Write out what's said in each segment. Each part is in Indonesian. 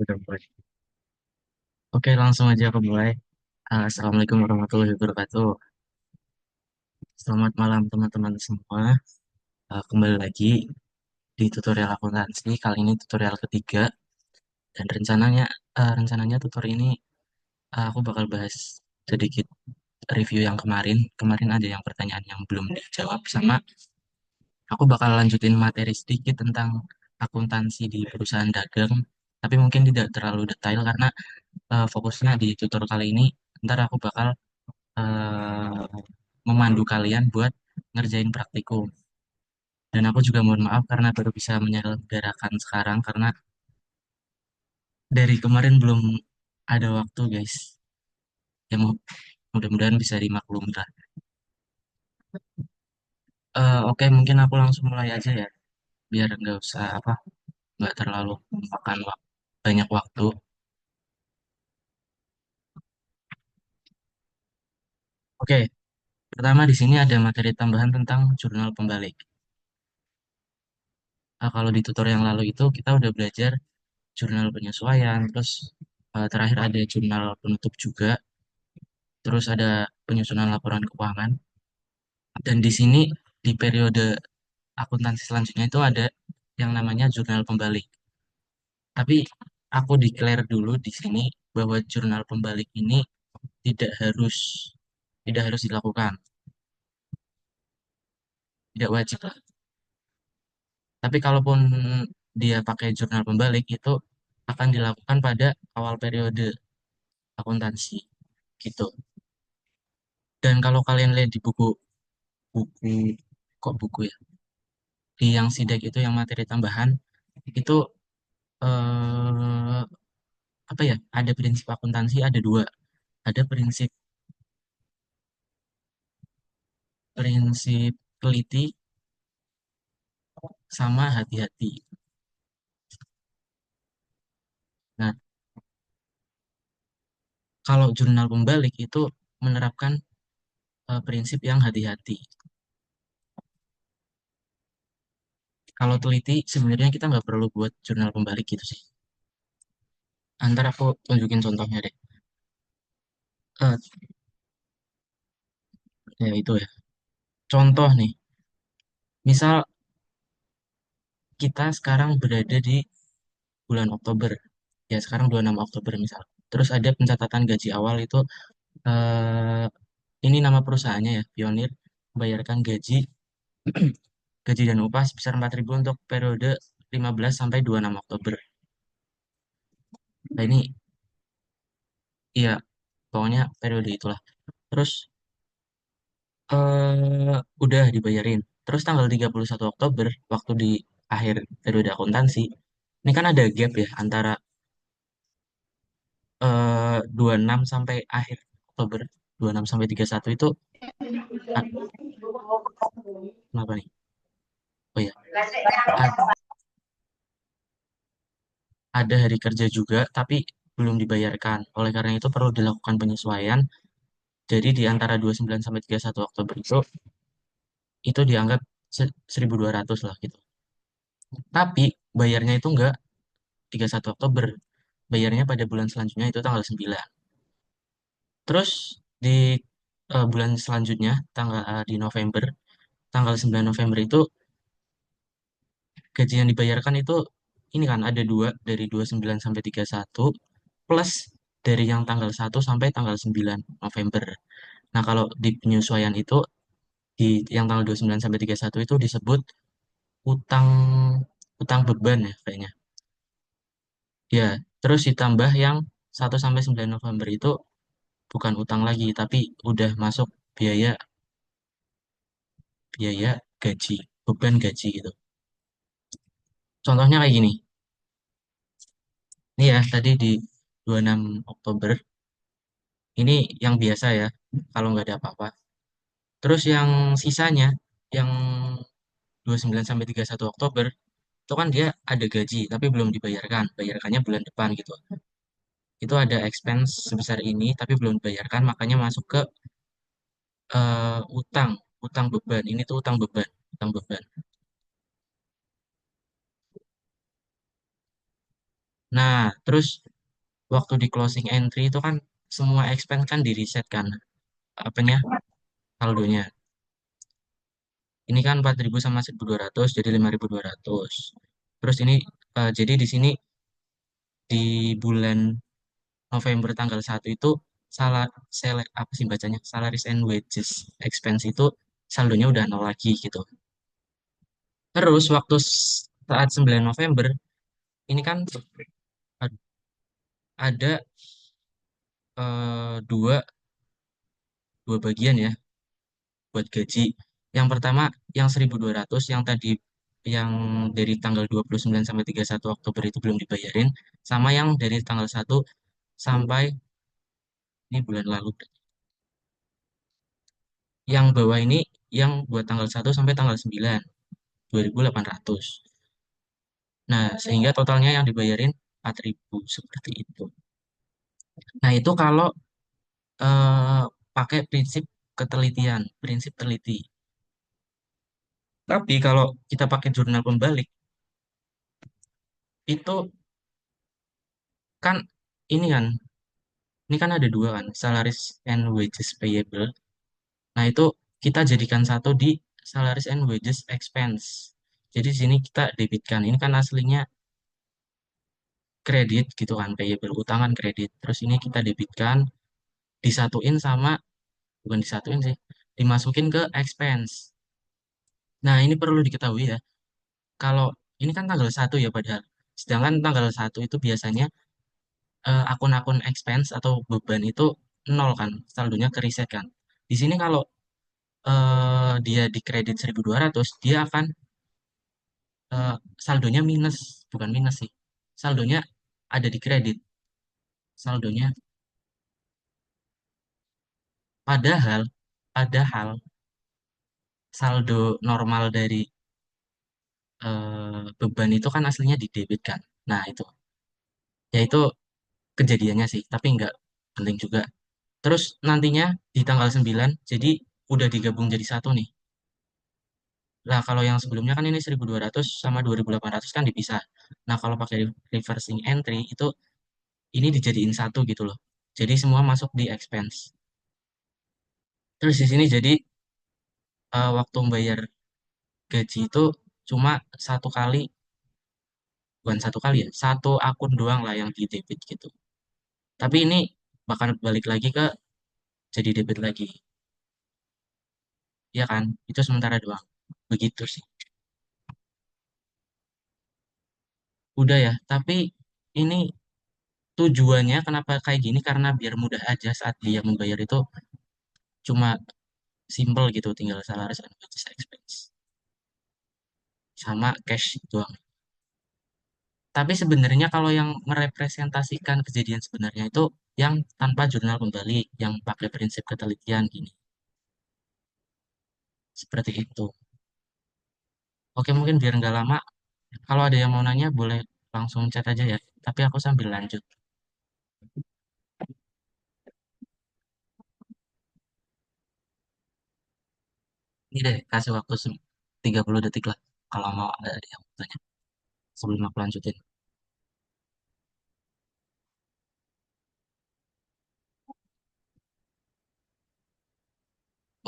Udah mulai. Oke, langsung aja aku mulai. Assalamualaikum warahmatullahi wabarakatuh. Selamat malam teman-teman semua. Kembali lagi di tutorial akuntansi. Kali ini tutorial ketiga dan rencananya tutorial ini aku bakal bahas sedikit review yang kemarin. Kemarin ada yang pertanyaan yang belum dijawab sama aku bakal lanjutin materi sedikit tentang akuntansi di perusahaan dagang. Tapi mungkin tidak terlalu detail karena fokusnya di tutorial kali ini. Ntar aku bakal eh, memandu kalian buat ngerjain praktikum. Dan aku juga mohon maaf karena baru bisa menyelenggarakan sekarang karena dari kemarin belum ada waktu, guys. Ya mudah-mudahan bisa dimaklumi lah. Oke, mungkin aku langsung mulai aja ya, biar nggak usah nggak terlalu memakan banyak waktu. Oke, pertama di sini ada materi tambahan tentang jurnal pembalik. Kalau di tutorial yang lalu itu kita udah belajar jurnal penyesuaian, terus terakhir ada jurnal penutup juga. Terus ada penyusunan laporan keuangan. Dan di sini di periode akuntansi selanjutnya itu ada yang namanya jurnal pembalik. Tapi aku declare dulu di sini bahwa jurnal pembalik ini tidak harus tidak harus dilakukan, tidak wajib lah. Tapi kalaupun dia pakai jurnal pembalik itu akan dilakukan pada awal periode akuntansi gitu. Dan kalau kalian lihat di buku kok buku ya, di yang sidak itu yang materi tambahan itu eh, apa ya, ada prinsip akuntansi ada dua, ada prinsip prinsip teliti sama hati-hati. Nah, kalau jurnal pembalik itu menerapkan prinsip yang hati-hati. Kalau teliti sebenarnya kita nggak perlu buat jurnal pembalik gitu sih. Antar aku tunjukin contohnya deh. Eh, ya itu ya, contoh nih, misal kita sekarang berada di bulan Oktober, ya sekarang 26 Oktober misal, terus ada pencatatan gaji awal itu, eh, ini nama perusahaannya ya, Pionir, membayarkan gaji dan upah sebesar 4.000 untuk periode 15 sampai 26 Oktober. Nah ini, iya, pokoknya periode itulah. Terus udah dibayarin. Terus tanggal 31 Oktober, waktu di akhir periode akuntansi, ini kan ada gap ya antara 26 sampai akhir Oktober, 26 sampai 31 itu, kenapa nih? Oh ya, ada hari kerja juga, tapi belum dibayarkan. Oleh karena itu perlu dilakukan penyesuaian. Jadi di antara 29 sampai 31 Oktober itu dianggap 1.200 lah gitu. Tapi bayarnya itu enggak 31 Oktober. Bayarnya pada bulan selanjutnya itu tanggal 9. Terus di bulan selanjutnya di November, tanggal 9 November itu gaji yang dibayarkan itu ini kan ada dua, dari 29 sampai 31 plus dari yang tanggal 1 sampai tanggal 9 November. Nah, kalau di penyesuaian itu di yang tanggal 29 sampai 31 itu disebut utang utang beban ya kayaknya. Ya, terus ditambah yang 1 sampai 9 November itu bukan utang lagi, tapi udah masuk biaya biaya gaji, beban gaji gitu. Contohnya kayak gini. Ini ya, tadi di 26 Oktober, ini yang biasa ya, kalau nggak ada apa-apa. Terus yang sisanya, yang 29 sampai 31 Oktober, itu kan dia ada gaji, tapi belum dibayarkan. Bayarkannya bulan depan gitu. Itu ada expense sebesar ini, tapi belum dibayarkan, makanya masuk ke utang, utang beban. Ini tuh utang beban, utang beban. Nah, terus waktu di closing entry itu kan semua expense kan di reset kan apanya saldonya. Ini kan 4.000 sama 1.200 jadi 5.200. Terus ini jadi di sini di bulan November tanggal 1 itu apa sih bacanya? Salaries and wages expense itu saldonya udah nol lagi gitu. Terus waktu saat 9 November ini kan ada dua dua bagian ya buat gaji. Yang pertama yang 1.200 yang tadi yang dari tanggal 29 sampai 31 Oktober itu belum dibayarin sama yang dari tanggal 1 sampai ini bulan lalu. Yang bawah ini yang buat tanggal 1 sampai tanggal 9 2.800. Nah, sehingga totalnya yang dibayarin 4.000 seperti itu. Nah, itu kalau eh, pakai prinsip ketelitian, prinsip teliti. Tapi kalau kita pakai jurnal pembalik, itu kan ini kan, ini kan ada dua kan, salaries and wages payable. Nah, itu kita jadikan satu di salaries and wages expense. Jadi di sini kita debitkan. Ini kan aslinya kredit gitu kan, payable utangan kredit. Terus ini kita debitkan, disatuin sama, bukan disatuin sih, dimasukin ke expense. Nah, ini perlu diketahui ya, kalau ini kan tanggal 1 ya padahal. Sedangkan tanggal 1 itu biasanya akun-akun expense atau beban itu nol kan, saldonya ke reset kan. Di sini kalau dia di kredit 1.200 dia akan eh, saldonya minus, bukan minus sih. Saldonya ada di kredit, saldonya. Padahal, padahal saldo normal dari beban itu kan aslinya di debit kan. Nah, ya itu kejadiannya sih, tapi nggak penting juga. Terus nantinya di tanggal 9 jadi udah digabung jadi satu nih. Nah, kalau yang sebelumnya kan ini 1.200 sama 2.800 kan dipisah. Nah, kalau pakai reversing entry itu ini dijadiin satu gitu loh. Jadi semua masuk di expense. Terus di sini jadi waktu membayar gaji itu cuma satu kali, bukan satu kali ya, satu akun doang lah yang di debit gitu. Tapi ini bakal balik lagi ke jadi debit lagi. Ya kan? Itu sementara doang. Begitu sih. Udah ya, tapi ini tujuannya kenapa kayak gini karena biar mudah aja saat dia membayar itu cuma simple gitu, tinggal salaries and wages expense sama cash doang. Tapi sebenarnya kalau yang merepresentasikan kejadian sebenarnya itu yang tanpa jurnal kembali, yang pakai prinsip ketelitian gini. Seperti itu. Oke, mungkin biar nggak lama, kalau ada yang mau nanya boleh langsung chat aja ya. Tapi aku sambil lanjut. Ini deh, kasih waktu 30 detik lah. Kalau mau ada yang mau tanya sebelum aku lanjutin.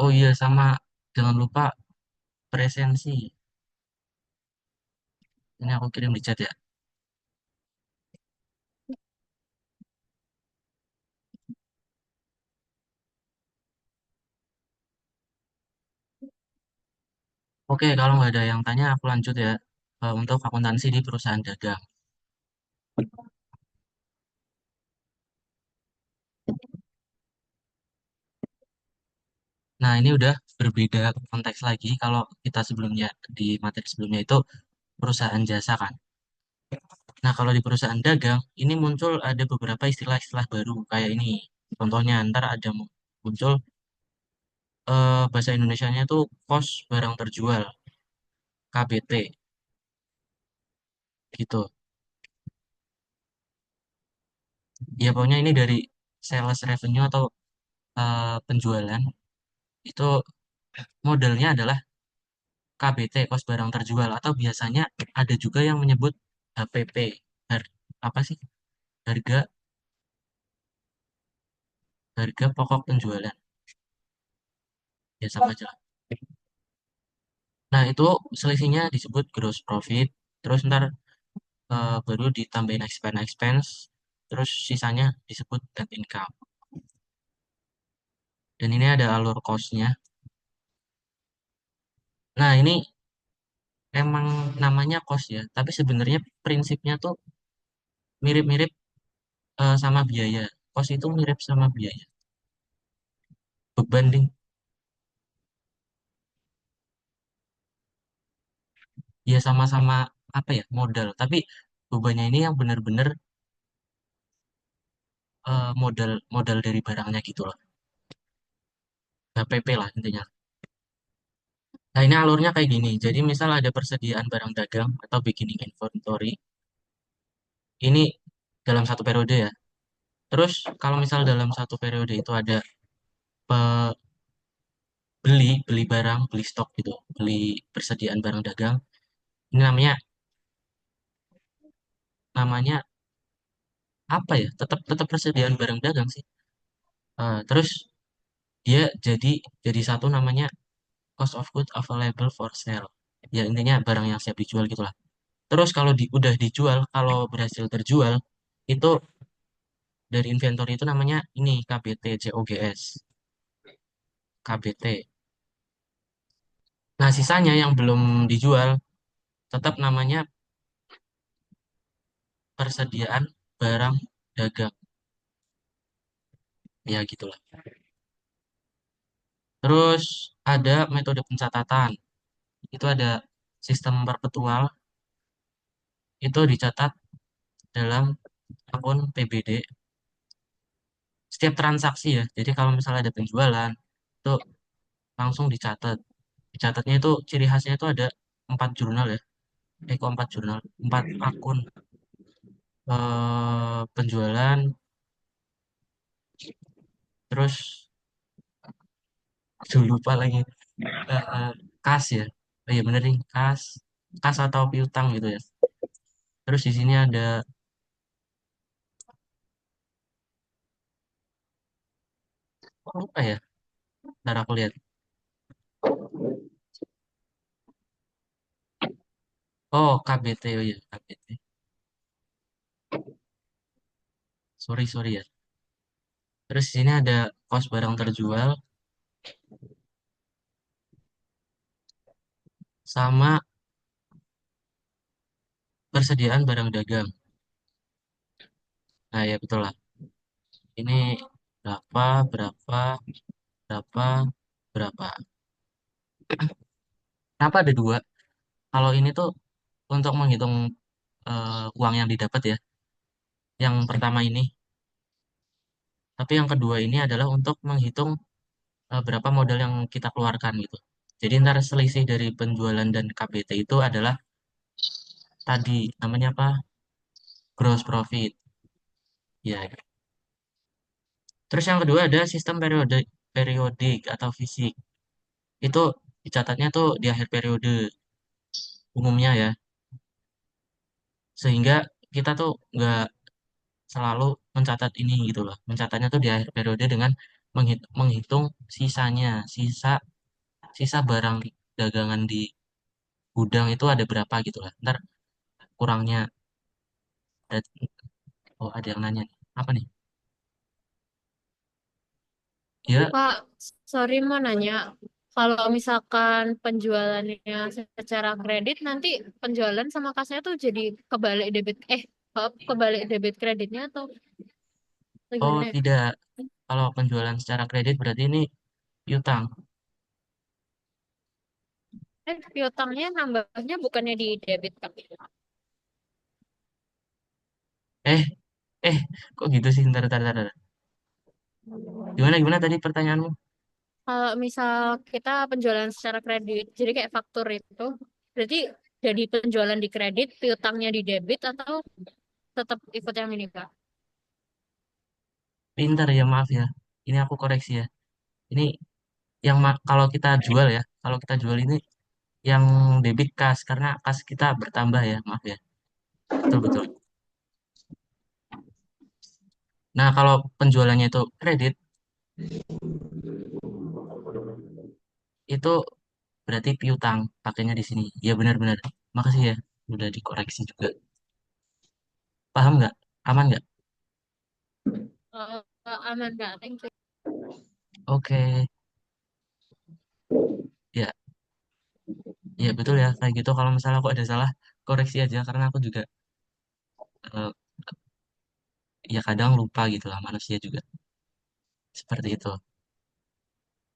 Oh iya, sama jangan lupa presensi. Ini aku kirim di chat ya. Oke, kalau nggak ada yang tanya, aku lanjut ya. Untuk akuntansi di perusahaan dagang. Nah, ini udah berbeda konteks lagi. Kalau kita sebelumnya, di materi sebelumnya itu perusahaan jasa kan. Nah, kalau di perusahaan dagang, ini muncul ada beberapa istilah-istilah baru. Kayak ini. Contohnya, ntar ada muncul bahasa Indonesianya itu kos barang terjual, KBT, gitu. Ya, pokoknya ini dari sales revenue atau penjualan. Itu modelnya adalah KBT, kos barang terjual. Atau biasanya ada juga yang menyebut HPP, apa sih, harga harga pokok penjualan, ya sama aja lah. Nah itu selisihnya disebut gross profit, terus ntar baru ditambahin expense, terus sisanya disebut net income. Dan ini ada alur cost-nya. Nah ini emang namanya cost ya, tapi sebenarnya prinsipnya tuh mirip-mirip sama biaya. Cost itu mirip sama biaya. Beban ding, ya sama-sama apa ya, modal. Tapi bebannya ini yang benar-benar modal modal dari barangnya gitu loh. HPP lah intinya. Nah ini alurnya kayak gini. Jadi misal ada persediaan barang dagang atau beginning inventory. Ini dalam satu periode ya. Terus kalau misal dalam satu periode itu ada beli barang, beli stok gitu, beli persediaan barang dagang. Ini namanya namanya apa ya? Tetap tetap persediaan barang dagang sih. Terus dia jadi satu namanya cost of goods available for sale. Ya intinya barang yang siap dijual gitulah. Terus kalau udah dijual, kalau berhasil terjual, itu dari inventory itu namanya ini KBT, COGS, KBT. Nah, sisanya yang belum dijual tetap namanya persediaan barang dagang. Ya gitulah. Terus ada metode pencatatan. Itu ada sistem perpetual, itu dicatat dalam akun PBD setiap transaksi ya. Jadi kalau misalnya ada penjualan, itu langsung dicatat. Dicatatnya itu ciri khasnya itu ada 4 jurnal ya. Kok 4 jurnal, 4 akun penjualan, terus lupa lagi, kas ya. Oh iya bener nih, kas atau piutang gitu ya. Terus di sini ada, oh, lupa ya. Ntar aku lihat. Oh, KBT, oh iya KBT. Sorry sorry ya. Terus di sini ada kos barang terjual sama persediaan barang dagang. Nah ya betul lah. Ini berapa berapa berapa berapa. Kenapa ada dua? Kalau ini tuh untuk menghitung uang yang didapat ya. Yang pertama ini. Tapi yang kedua ini adalah untuk menghitung berapa modal yang kita keluarkan gitu. Jadi ntar selisih dari penjualan dan KBT itu adalah tadi namanya apa? Gross profit. Ya. Terus yang kedua ada sistem periodik atau fisik. Itu dicatatnya tuh di akhir periode umumnya ya. Sehingga kita tuh nggak selalu mencatat ini gitu loh. Mencatatnya tuh di akhir periode dengan menghitung sisanya, sisa sisa barang dagangan di gudang itu ada berapa gitu lah. Ntar kurangnya ada, oh ada yang nanya nih. Apa nih? Ya, Pak, sorry mau nanya, kalau misalkan penjualannya secara kredit, nanti penjualan sama kasnya tuh jadi kebalik debit, kebalik debit kreditnya atau oh gimana ya? tidak. Kalau penjualan secara kredit berarti ini piutang. Piutangnya nambahnya bukannya di debit, Kak? Eh, kok gitu sih? Ntar. Gimana gimana tadi pertanyaanmu? Kalau misal kita penjualan secara kredit, jadi kayak faktur itu, berarti jadi penjualan di kredit, piutangnya di debit atau tetap ikut yang ini, Kak? Pintar ya, maaf ya. Ini aku koreksi ya. Ini kalau kita jual ya, kalau kita jual ini yang debit kas karena kas kita bertambah ya, maaf ya. Betul betul. Nah, kalau penjualannya itu kredit, itu berarti piutang pakainya di sini. Ya benar-benar. Makasih ya, udah dikoreksi juga. Paham nggak? Aman nggak? Aman Kak, thank you. Oke, ya, ya betul ya kayak gitu. Kalau misalnya aku ada salah, koreksi aja karena aku juga eh, ya kadang lupa gitu lah manusia juga seperti itu.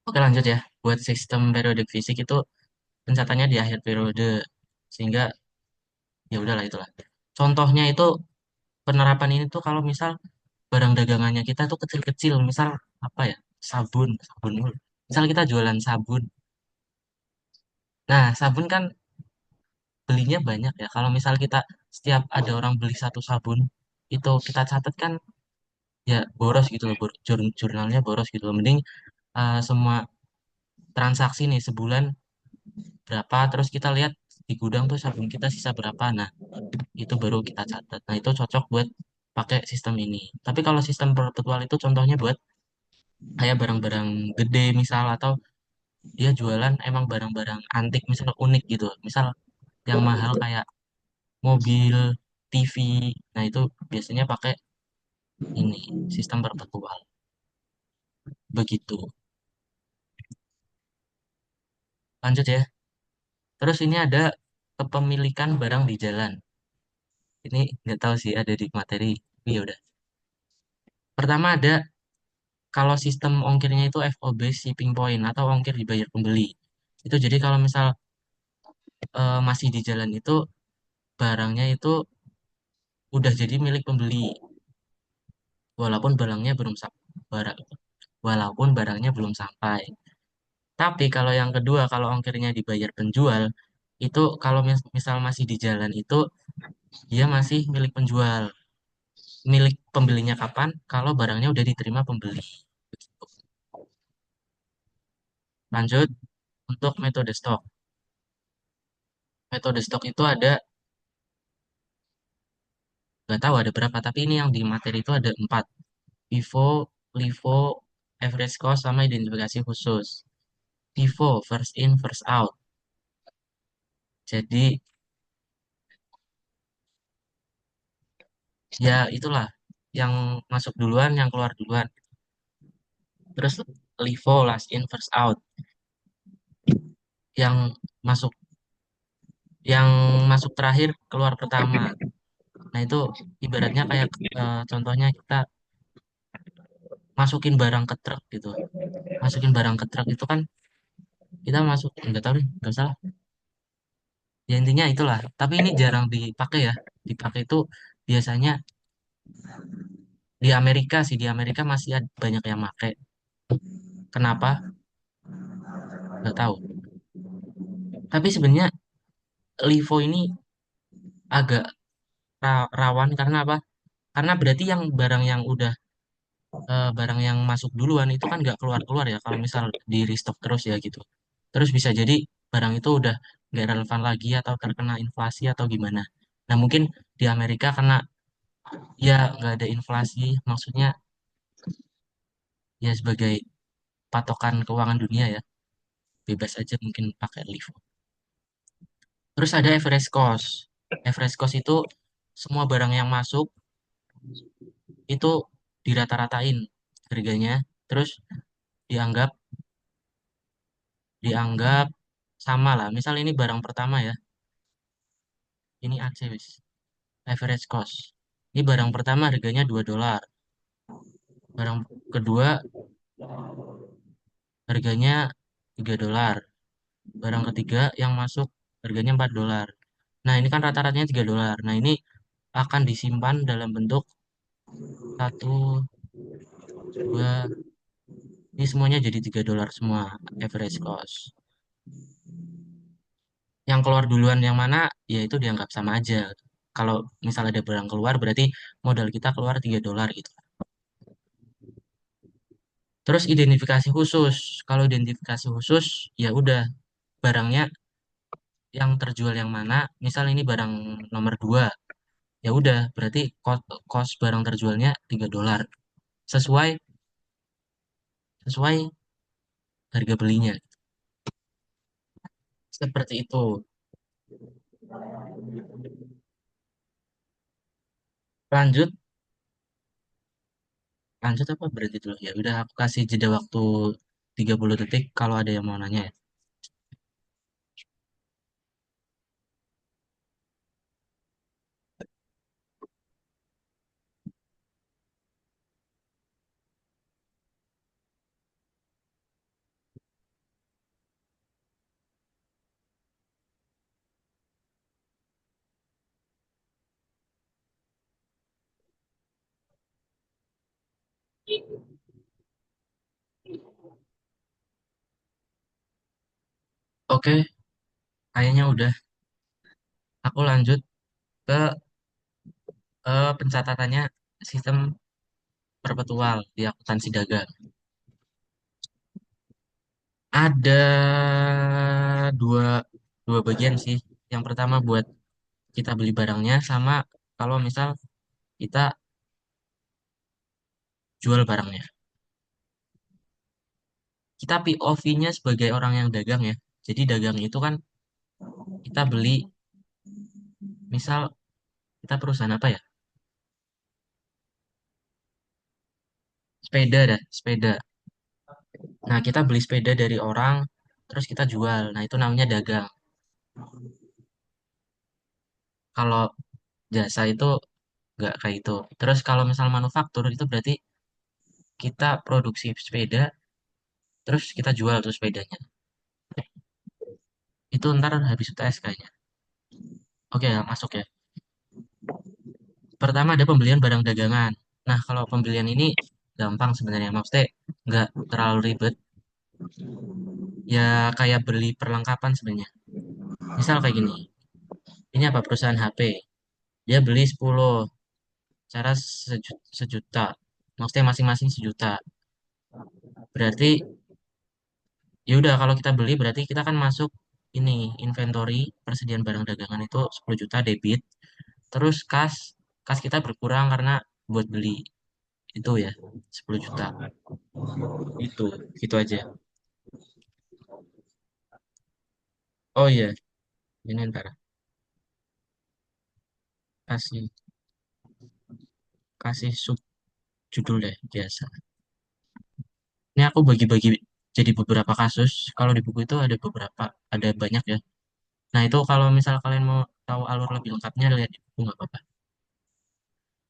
Oke lanjut ya. Buat sistem periodik fisik itu pencatatnya di akhir periode sehingga ya udahlah itulah. Contohnya itu penerapan ini tuh kalau misal barang dagangannya kita tuh kecil-kecil, misal apa ya? Sabun, sabun mulu. Misal kita jualan sabun. Nah, sabun kan belinya banyak ya. Kalau misal kita setiap ada orang beli satu sabun, itu kita catat kan ya boros gitu loh, jurnalnya boros gitu loh. Mending semua transaksi nih sebulan berapa, terus kita lihat di gudang tuh sabun kita sisa berapa. Nah, itu baru kita catat. Nah, itu cocok buat pakai sistem ini. Tapi kalau sistem perpetual itu contohnya buat kayak barang-barang gede misal atau dia jualan emang barang-barang antik misal unik gitu. Misal yang mahal kayak mobil, TV. Nah, itu biasanya pakai ini sistem perpetual. Begitu. Lanjut ya. Terus ini ada kepemilikan barang di jalan. Ini nggak tahu sih ada di materi. Tapi ya udah. Pertama ada kalau sistem ongkirnya itu FOB shipping point atau ongkir dibayar pembeli. Itu jadi kalau misal masih di jalan itu barangnya itu udah jadi milik pembeli walaupun barangnya belum barang walaupun barangnya belum sampai. Tapi kalau yang kedua kalau ongkirnya dibayar penjual itu kalau misal masih di jalan itu dia masih milik penjual. Milik pembelinya kapan? Kalau barangnya udah diterima pembeli. Lanjut untuk metode stok. Metode stok itu ada, nggak tahu ada berapa, tapi ini yang di materi itu ada empat. FIFO, LIFO, average cost, sama identifikasi khusus. FIFO, first in, first out. Jadi, ya itulah. Yang masuk duluan, yang keluar duluan. Terus LIFO, last in, first out. Yang masuk yang masuk terakhir, keluar pertama. Nah, itu ibaratnya kayak contohnya kita masukin barang ke truk gitu. Masukin barang ke truk itu kan kita masuk, nggak tahu nih, nggak salah. Ya intinya itulah. Tapi ini jarang dipakai ya. Dipakai itu biasanya di Amerika sih. Di Amerika masih ada banyak yang pakai. Kenapa? Nggak tahu. Tapi sebenarnya LIFO ini agak rawan karena apa? Karena berarti yang barang yang udah barang yang masuk duluan itu kan nggak keluar-keluar ya. Kalau misal di restock terus ya gitu. Terus bisa jadi barang itu udah nggak relevan lagi atau terkena inflasi atau gimana. Nah mungkin di Amerika karena ya nggak ada inflasi, maksudnya ya sebagai patokan keuangan dunia ya, bebas aja mungkin pakai LIFO. Terus ada average cost. Average cost itu semua barang yang masuk itu dirata-ratain harganya, terus dianggap dianggap sama lah. Misal ini barang pertama ya, ini AC wis, average cost. Ini barang pertama harganya $2. Barang kedua harganya $3. Barang ketiga yang masuk harganya $4. Nah, ini kan rata-ratanya $3. Nah, ini akan disimpan dalam bentuk satu, dua, ini semuanya jadi $3 semua average cost. Yang keluar duluan yang mana, ya itu dianggap sama aja. Kalau misalnya ada barang keluar, berarti modal kita keluar $3 gitu. Terus identifikasi khusus. Kalau identifikasi khusus, ya udah barangnya yang terjual yang mana. Misal ini barang nomor 2, ya udah berarti cost barang terjualnya $3. sesuai sesuai harga belinya. Seperti itu. Lanjut, lanjut apa berarti dulu ya? Udah aku kasih jeda waktu 30 detik kalau ada yang mau nanya ya. Oke, kayaknya udah. Aku lanjut ke pencatatannya sistem perpetual di akuntansi dagang. Ada dua dua bagian sih. Yang pertama buat kita beli barangnya sama kalau misal kita jual barangnya. Kita POV-nya sebagai orang yang dagang ya. Jadi dagang itu kan kita beli, misal kita perusahaan apa ya? Sepeda dah, sepeda. Nah, kita beli sepeda dari orang, terus kita jual. Nah, itu namanya dagang. Kalau jasa itu nggak kayak itu. Terus kalau misal manufaktur itu berarti kita produksi sepeda, terus kita jual tuh sepedanya. Itu ntar habis UTS kayaknya. Oke, ya, masuk ya. Pertama ada pembelian barang dagangan. Nah, kalau pembelian ini gampang sebenarnya, maksudnya nggak terlalu ribet. Ya kayak beli perlengkapan sebenarnya. Misal kayak gini, ini apa perusahaan HP. Dia beli 10, cara sejuta. Maksudnya masing-masing sejuta. Berarti ya udah kalau kita beli berarti kita kan masuk ini inventory persediaan barang dagangan itu 10 juta debit. Terus kas kita berkurang karena buat beli itu ya 10 juta. Itu gitu aja. Oh iya, ini ntar kasih kasih sub judul deh biasa. Ini aku bagi-bagi jadi beberapa kasus. Kalau di buku itu ada beberapa, ada banyak ya. Nah itu kalau misal kalian mau tahu alur lebih lengkapnya lihat di buku nggak apa-apa.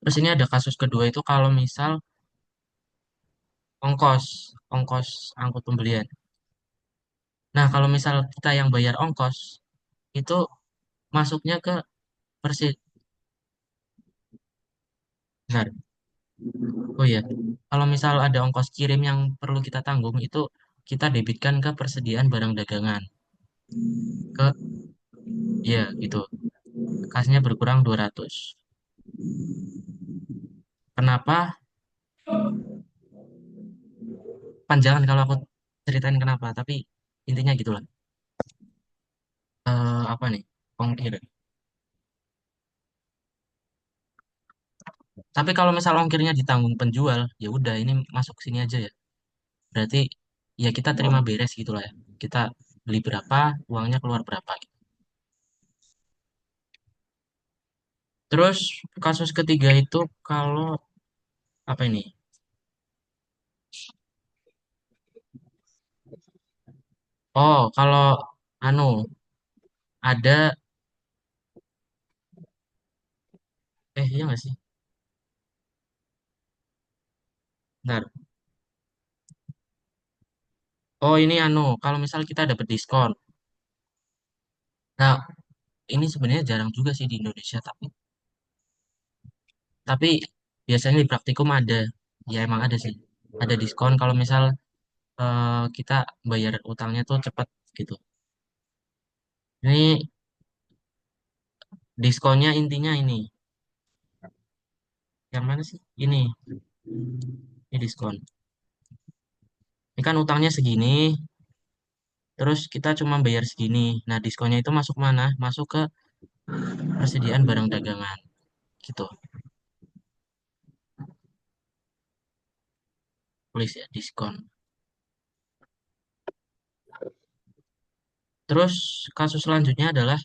Terus ini ada kasus kedua itu kalau misal ongkos, ongkos angkut pembelian. Nah kalau misal kita yang bayar ongkos itu masuknya ke persi. Bentar. Oh iya, kalau misal ada ongkos kirim yang perlu kita tanggung itu kita debitkan ke persediaan barang dagangan. Ke ya gitu. Kasnya berkurang 200. Kenapa? Panjangan kalau aku ceritain kenapa, tapi intinya gitulah. Apa nih? Ongkir. Tapi kalau misal ongkirnya ditanggung penjual, ya udah ini masuk sini aja ya. Berarti ya kita terima beres gitu lah ya. Kita beli berapa, uangnya keluar berapa gitu. Terus kasus ketiga itu kalau apa ini? Oh, kalau anu ada iya nggak sih? Bentar. Oh, ini anu kalau misal kita dapat diskon. Nah, ini sebenarnya jarang juga sih di Indonesia, tapi biasanya di praktikum ada. Ya emang ada sih. Ada diskon kalau misal kita bayar utangnya tuh cepat gitu. Ini diskonnya intinya ini. Yang mana sih? Ini diskon. Ini kan utangnya segini, terus kita cuma bayar segini. Nah, diskonnya itu masuk mana? Masuk ke persediaan barang dagangan gitu. tulis ya diskon. Terus kasus selanjutnya adalah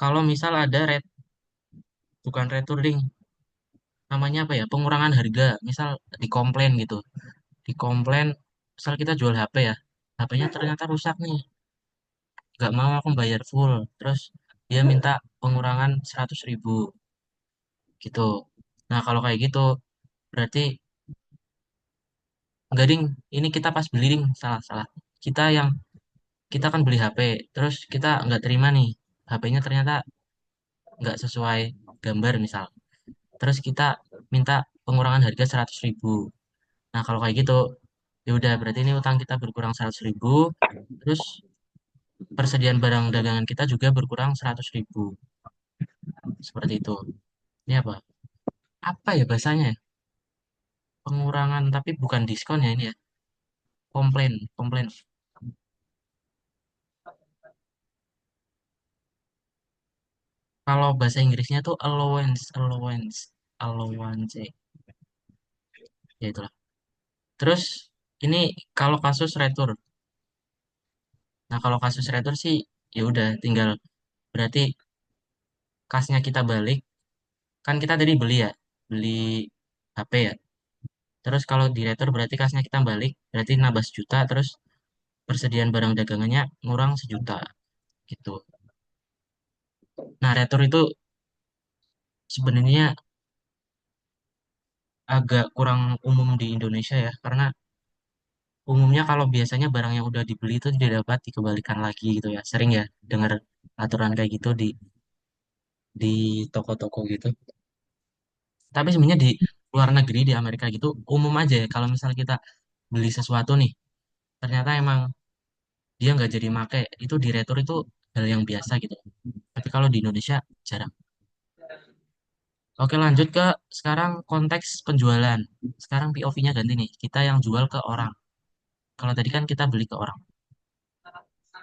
kalau misal ada bukan retouring, namanya apa ya, pengurangan harga, misal dikomplain gitu, dikomplain, misal kita jual HP ya, HP-nya ternyata rusak nih, nggak mau aku bayar full, terus dia minta pengurangan 100.000 gitu. Nah kalau kayak gitu berarti enggak ding, ini kita pas beli ding, salah salah, kita yang kita kan beli HP, terus kita nggak terima nih, HP-nya ternyata nggak sesuai gambar misal, terus kita minta pengurangan harga 100.000. Nah kalau kayak gitu ya udah berarti ini utang kita berkurang 100.000, terus persediaan barang dagangan kita juga berkurang 100.000, seperti itu. Ini apa? Apa ya bahasanya ya? Pengurangan tapi bukan diskon ya ini ya. Komplain, komplain. Kalau bahasa Inggrisnya tuh allowance, allowance, allowance. Ya itulah. Terus ini kalau kasus retur. Nah, kalau kasus retur sih ya udah tinggal berarti kasnya kita balik. Kan kita tadi beli ya, beli HP ya. Terus kalau di retur berarti kasnya kita balik, berarti nambah 1 juta, terus persediaan barang dagangannya ngurang 1 juta gitu. Nah, retur itu sebenarnya agak kurang umum di Indonesia ya, karena umumnya kalau biasanya barang yang udah dibeli itu tidak dapat dikembalikan lagi gitu ya. Sering ya dengar aturan kayak gitu di toko-toko gitu. Tapi sebenarnya di luar negeri, di Amerika gitu umum aja ya. Kalau misal kita beli sesuatu nih, ternyata emang dia nggak jadi make, itu di retur itu hal yang biasa gitu. Tapi kalau di Indonesia jarang. Oke, lanjut ke sekarang konteks penjualan. Sekarang POV-nya ganti nih. Kita yang jual ke orang. Kalau tadi kan kita beli ke orang.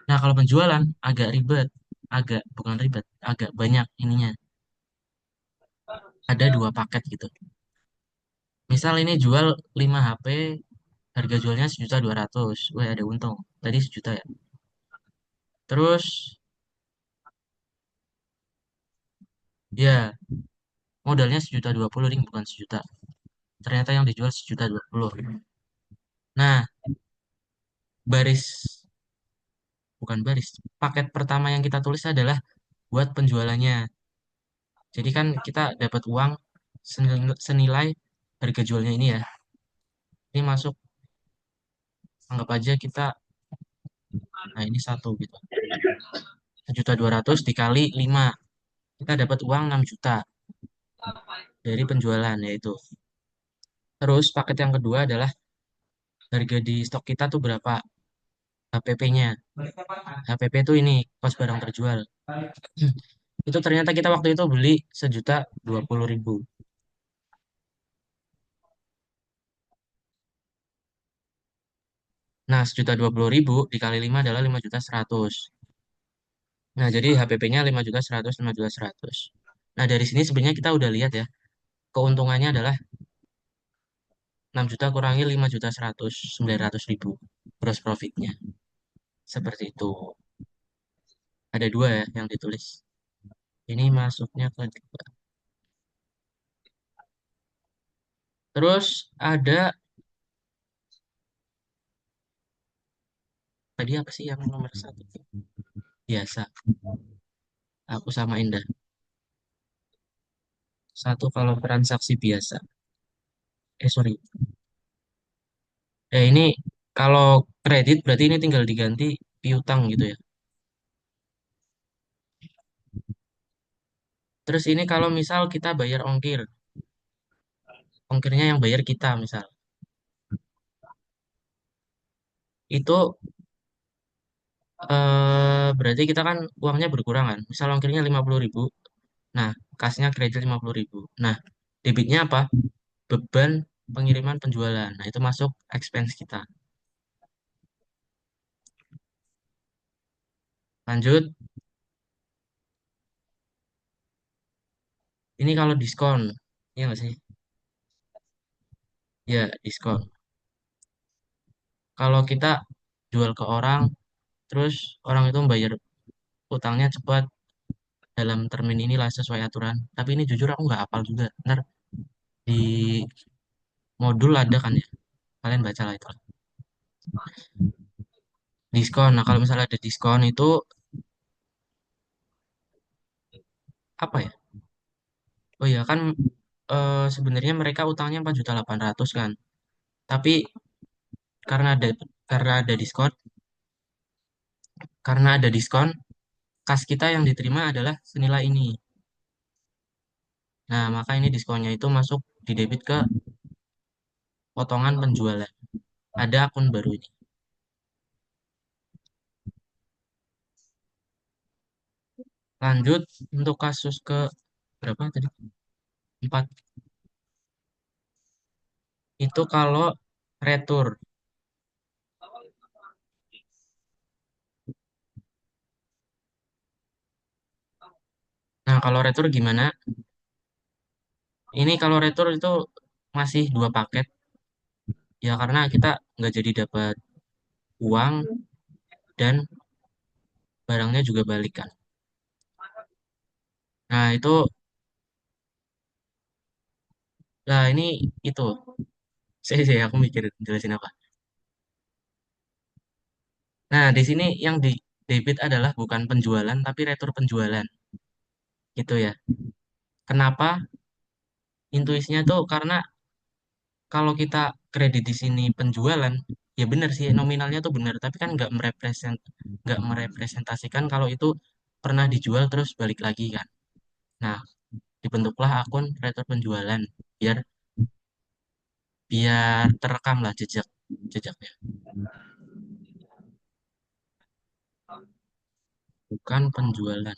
Nah, kalau penjualan agak ribet. Agak, bukan ribet, agak banyak ininya. Ada 2 paket gitu. Misal ini jual 5 HP, harga jualnya 1.200.000. Wah, ada untung. Tadi 1 juta ya. Terus, ya, modalnya 1.020.000 ring, bukan 1 juta. Ternyata yang dijual 1.020.000. Nah, baris, bukan baris. Paket pertama yang kita tulis adalah buat penjualannya. Jadi kan kita dapat uang senilai harga jualnya ini ya. Ini masuk, anggap aja kita, nah ini satu gitu. 1.200.000 dikali 5, kita dapat uang 6 juta dari penjualan yaitu. Terus paket yang kedua adalah harga di stok kita tuh berapa, HPP-nya. HPP itu ini kos barang terjual. Itu ternyata kita waktu itu beli 1.020.000. Nah, 1.020.000 dikali 5 adalah 5.100.000. Nah, jadi HPP-nya 5.100.000, 5.100.000. Nah, dari sini sebenarnya kita udah lihat ya, keuntungannya adalah 6 juta kurangi 5.100.000, 900.000 gross profitnya. Seperti itu. Ada 2 ya yang ditulis. Ini masuknya ke dua. Terus ada, tadi apa sih yang nomor 1? Biasa. Aku samain dah. Satu kalau transaksi biasa. Sorry. Ini kalau kredit berarti ini tinggal diganti piutang gitu ya. Terus ini kalau misal kita bayar ongkir, ongkirnya yang bayar kita misal. Itu berarti kita kan uangnya berkurang kan. Misal ongkirnya 50.000. Nah, kasnya kredit 50.000. Nah, debitnya apa? Beban pengiriman penjualan. Nah, itu masuk expense kita. Lanjut, ini kalau diskon. Iya nggak sih? Ya, diskon. Kalau kita jual ke orang, terus orang itu membayar utangnya cepat dalam termin inilah sesuai aturan. Tapi ini jujur aku nggak hafal juga. Ntar di modul ada kan ya. Kalian baca lah itu. Diskon. Nah, kalau misalnya ada diskon itu apa ya? Oh iya kan sebenarnya mereka utangnya 4.800.000 kan. Tapi karena ada karena ada diskon, karena ada diskon, kas kita yang diterima adalah senilai ini. Nah, maka ini diskonnya itu masuk di debit ke potongan penjualan. Ada akun baru ini. Lanjut untuk kasus ke berapa tadi? 4. Itu kalau retur. Nah, kalau retur gimana? Ini kalau retur itu masih 2 paket. Ya karena kita nggak jadi dapat uang dan barangnya juga balik kan. Nah, itu, nah ini itu. Saya aku mikir jelasin apa. Nah, di sini yang di debit adalah bukan penjualan tapi retur penjualan. Gitu ya. Kenapa? Intuisinya tuh karena kalau kita kredit di sini penjualan, ya benar sih nominalnya tuh benar, tapi kan nggak merepresentasikan kalau itu pernah dijual terus balik lagi kan. Nah, dibentuklah akun retur penjualan biar biar terekam lah jejaknya, bukan penjualan.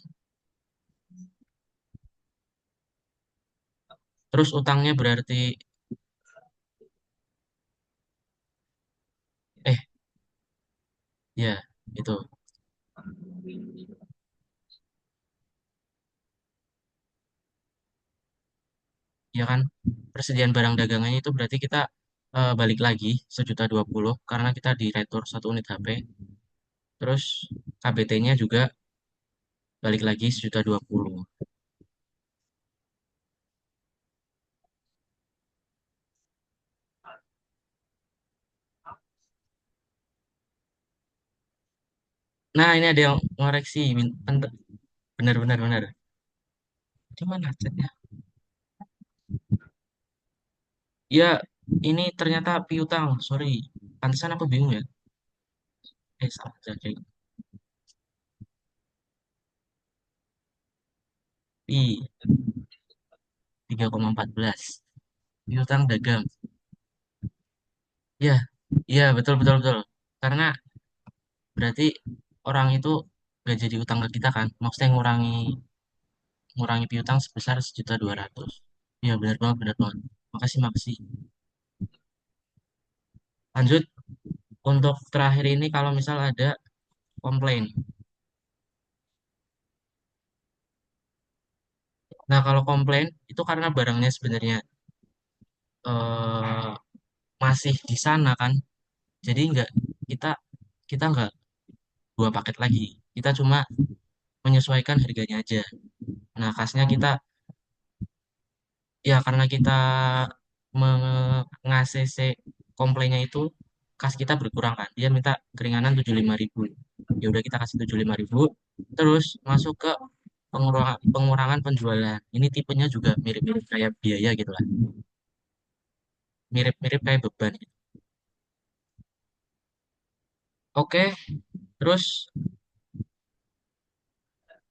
Terus utangnya berarti eh ya itu ya kan persediaan barang dagangannya itu berarti kita balik lagi 1.020.000 karena kita di retur 1 unit HP. Terus KBT-nya juga balik lagi 1.020.000. Nah, ini ada yang ngoreksi. Benar, benar, benar. Cuman chatnya? Ya, ini ternyata piutang. Sorry. Pantesan aku bingung ya. Salah aja. Pi 3,14. Piutang dagang. Ya, iya betul, betul, betul. Karena berarti orang itu gak jadi utang ke kita kan. Maksudnya ngurangi ngurangi piutang sebesar 1.200.000. Iya, benar banget, benar banget. Makasih, makasih. Lanjut, untuk terakhir ini kalau misal ada komplain. Nah, kalau komplain itu karena barangnya sebenarnya eh, masih di sana kan. Jadi kita kita nggak 2 paket lagi. Kita cuma menyesuaikan harganya aja. Nah, kasnya kita ya karena kita meng-ACC komplainnya itu kas kita berkurang kan. Dia minta keringanan 75.000. Ya udah kita kasih 75.000. Terus masuk ke pengurangan penjualan. Ini tipenya juga mirip-mirip kayak biaya gitu lah. Mirip-mirip kayak beban. Oke, terus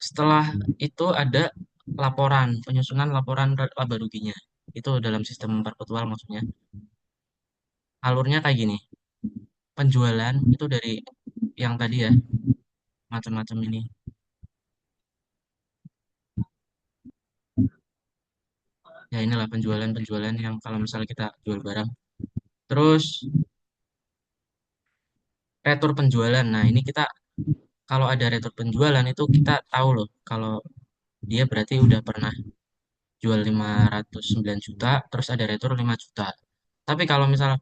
setelah itu ada laporan, penyusunan laporan laba ruginya. Itu dalam sistem perpetual maksudnya. Alurnya kayak gini. Penjualan itu dari yang tadi ya, macam-macam ini. Ya inilah penjualan-penjualan yang kalau misalnya kita jual barang. Terus retur penjualan. Nah, ini kita kalau ada retur penjualan itu kita tahu loh kalau dia berarti udah pernah jual 509 juta, terus ada retur 5 juta. Tapi kalau misal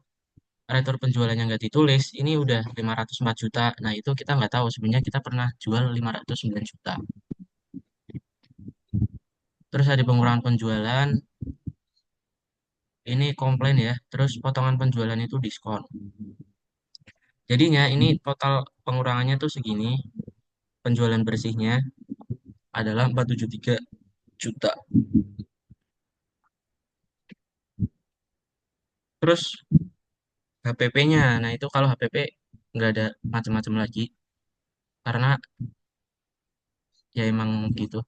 retur penjualannya nggak ditulis, ini udah 504 juta. Nah, itu kita nggak tahu. Sebenarnya kita pernah jual 509 juta. Terus ada pengurangan penjualan, ini komplain ya. Terus potongan penjualan itu diskon. Jadinya ini total pengurangannya tuh segini. Penjualan bersihnya adalah 473 juta. Terus HPP-nya, nah itu kalau HPP nggak ada macam-macam lagi. Karena ya emang gitu.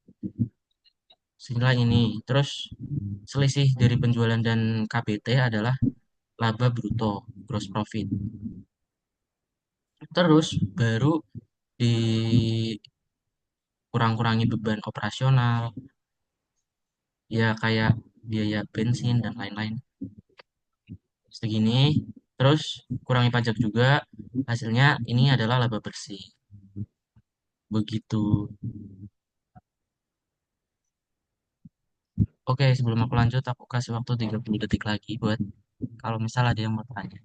Setelah ini, terus selisih dari penjualan dan KBT adalah laba bruto, gross profit. Terus baru dikurang-kurangi beban operasional, ya kayak biaya bensin dan lain-lain. Segini, terus kurangi pajak juga, hasilnya ini adalah laba bersih. Begitu. Oke, sebelum aku lanjut, aku kasih waktu 30 detik lagi buat kalau misal ada yang mau tanya.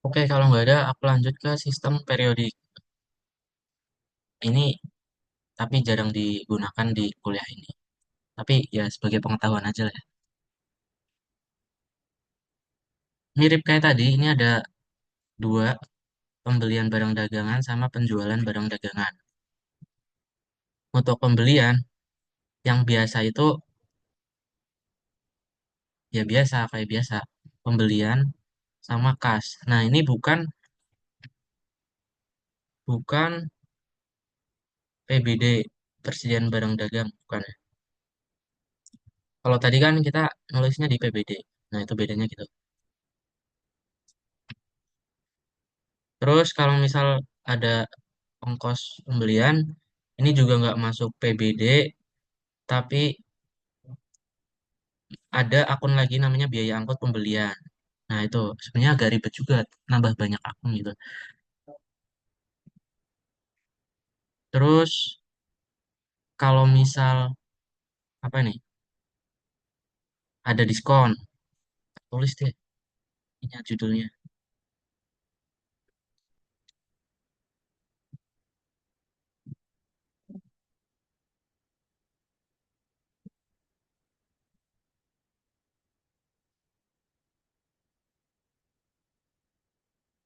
Oke, kalau nggak ada, aku lanjut ke sistem periodik. Ini tapi jarang digunakan di kuliah ini. Tapi ya sebagai pengetahuan aja lah ya. Mirip kayak tadi, ini ada dua, pembelian barang dagangan sama penjualan barang dagangan. Untuk pembelian, yang biasa itu ya biasa, kayak biasa. Pembelian sama kas. Nah, ini bukan PBD, persediaan barang dagang, bukan ya. Kalau tadi kan kita nulisnya di PBD. Nah, itu bedanya gitu. Terus kalau misal ada ongkos pembelian, ini juga nggak masuk PBD, tapi ada akun lagi namanya biaya angkut pembelian. Nah, itu sebenarnya agak ribet juga, nambah banyak akun gitu. Terus kalau misal apa nih? Ada diskon, tulis deh ini judulnya.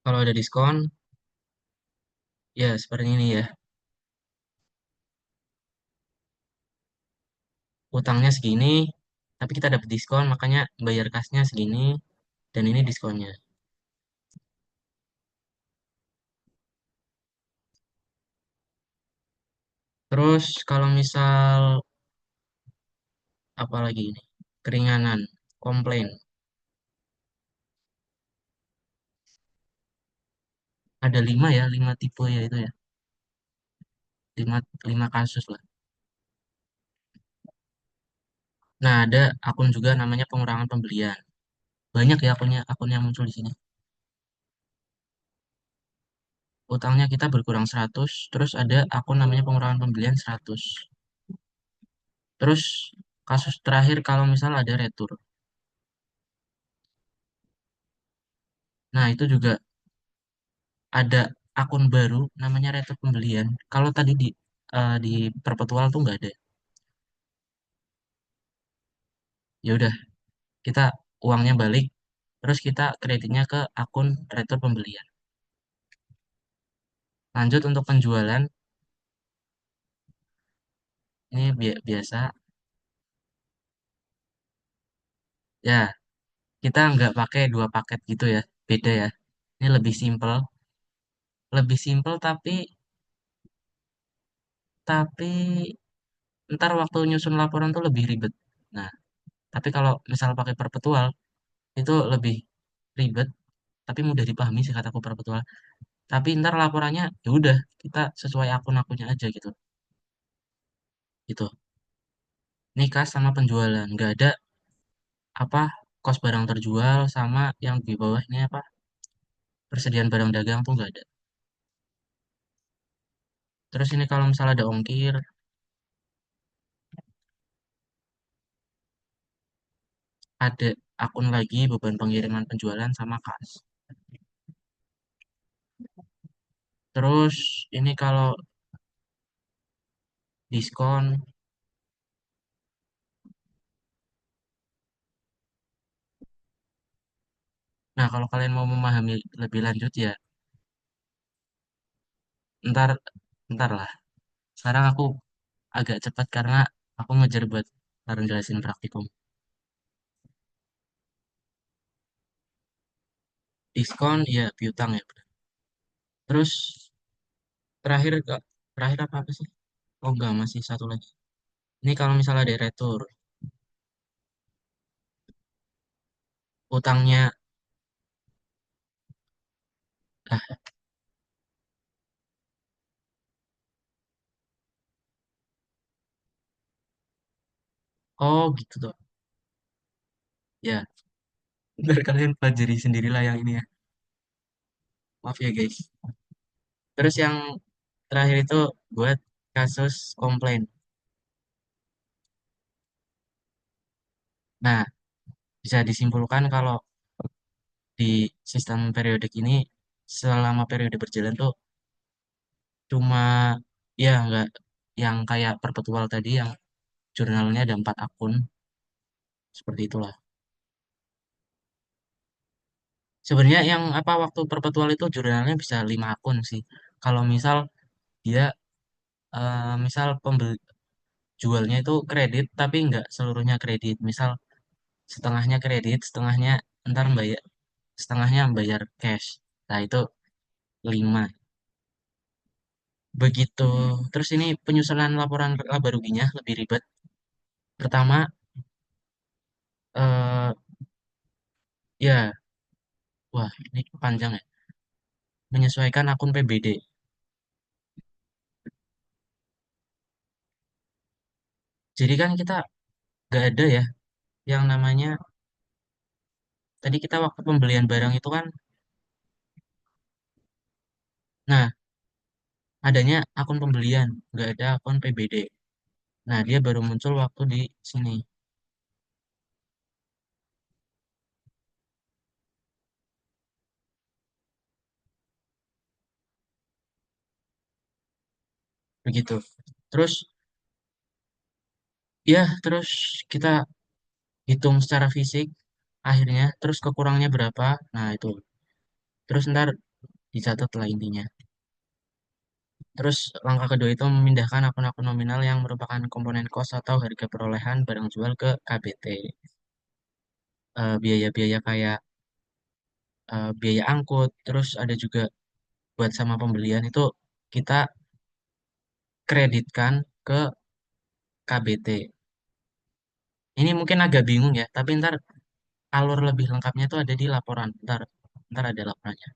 Kalau ada diskon, ya seperti ini ya. Utangnya segini, tapi kita dapat diskon, makanya bayar kasnya segini, dan ini diskonnya. Terus kalau misal apa lagi ini? Keringanan, komplain. Ada 5 ya, 5 tipe ya itu ya. 5 kasus lah. Nah, ada akun juga namanya pengurangan pembelian. Banyak ya akun yang muncul di sini. Utangnya kita berkurang 100, terus ada akun namanya pengurangan pembelian 100. Terus kasus terakhir kalau misal ada retur. Nah, itu juga ada akun baru namanya retur pembelian. Kalau tadi di perpetual tuh nggak ada. Ya udah, kita uangnya balik, terus kita kreditnya ke akun retur pembelian. Lanjut untuk penjualan, ini biasa. Ya, kita nggak pakai dua paket gitu ya, beda ya. Ini lebih simpel tapi ntar waktu nyusun laporan tuh lebih ribet. Nah, tapi kalau misal pakai perpetual itu lebih ribet, tapi mudah dipahami sih kataku perpetual. Tapi ntar laporannya ya udah kita sesuai akun-akunnya aja gitu. Gitu. Nikah sama penjualan, nggak ada apa kos barang terjual sama yang di bawahnya apa persediaan barang dagang tuh nggak ada. Terus ini kalau misalnya ada ongkir, ada akun lagi beban pengiriman penjualan sama kas. Terus ini kalau diskon, nah kalau kalian mau memahami lebih lanjut ya ntar ntar lah. Sekarang aku agak cepat karena aku ngejar buat ntar jelasin praktikum. Diskon ya piutang ya. Terus terakhir terakhir apa apa sih? Oh enggak masih satu lagi. Ini kalau misalnya ada retur, utangnya ah, oh gitu tuh. Ya, ntar kalian pelajari sendirilah yang ini ya. Maaf ya guys. Terus yang terakhir itu buat kasus komplain. Nah, bisa disimpulkan kalau di sistem periodik ini selama periode berjalan tuh cuma ya nggak yang kayak perpetual tadi yang jurnalnya ada 4 akun seperti itulah. Sebenarnya yang apa waktu perpetual itu jurnalnya bisa 5 akun sih. Kalau misal dia misal pembeli jualnya itu kredit tapi nggak seluruhnya kredit. Misal setengahnya kredit, setengahnya ntar bayar, setengahnya bayar cash. Nah itu 5. Begitu. Terus ini penyusunan laporan laba ruginya lebih ribet. Pertama, eh ya, wah ini panjang ya. Menyesuaikan akun PBD. Jadi kan kita nggak ada ya yang namanya, tadi kita waktu pembelian barang itu kan, nah adanya akun pembelian, nggak ada akun PBD. Nah dia baru muncul waktu di sini. Begitu. Terus, ya terus kita hitung secara fisik, akhirnya, terus kekurangnya berapa, nah itu. Terus ntar dicatat lah intinya. Terus langkah kedua itu memindahkan akun-akun nominal yang merupakan komponen kos atau harga perolehan barang jual ke KBT. Biaya-biaya kayak biaya angkut, terus ada juga buat sama pembelian itu kita kreditkan ke KBT. Ini mungkin agak bingung ya, tapi ntar alur lebih lengkapnya itu ada di laporan. Ntar ada laporannya.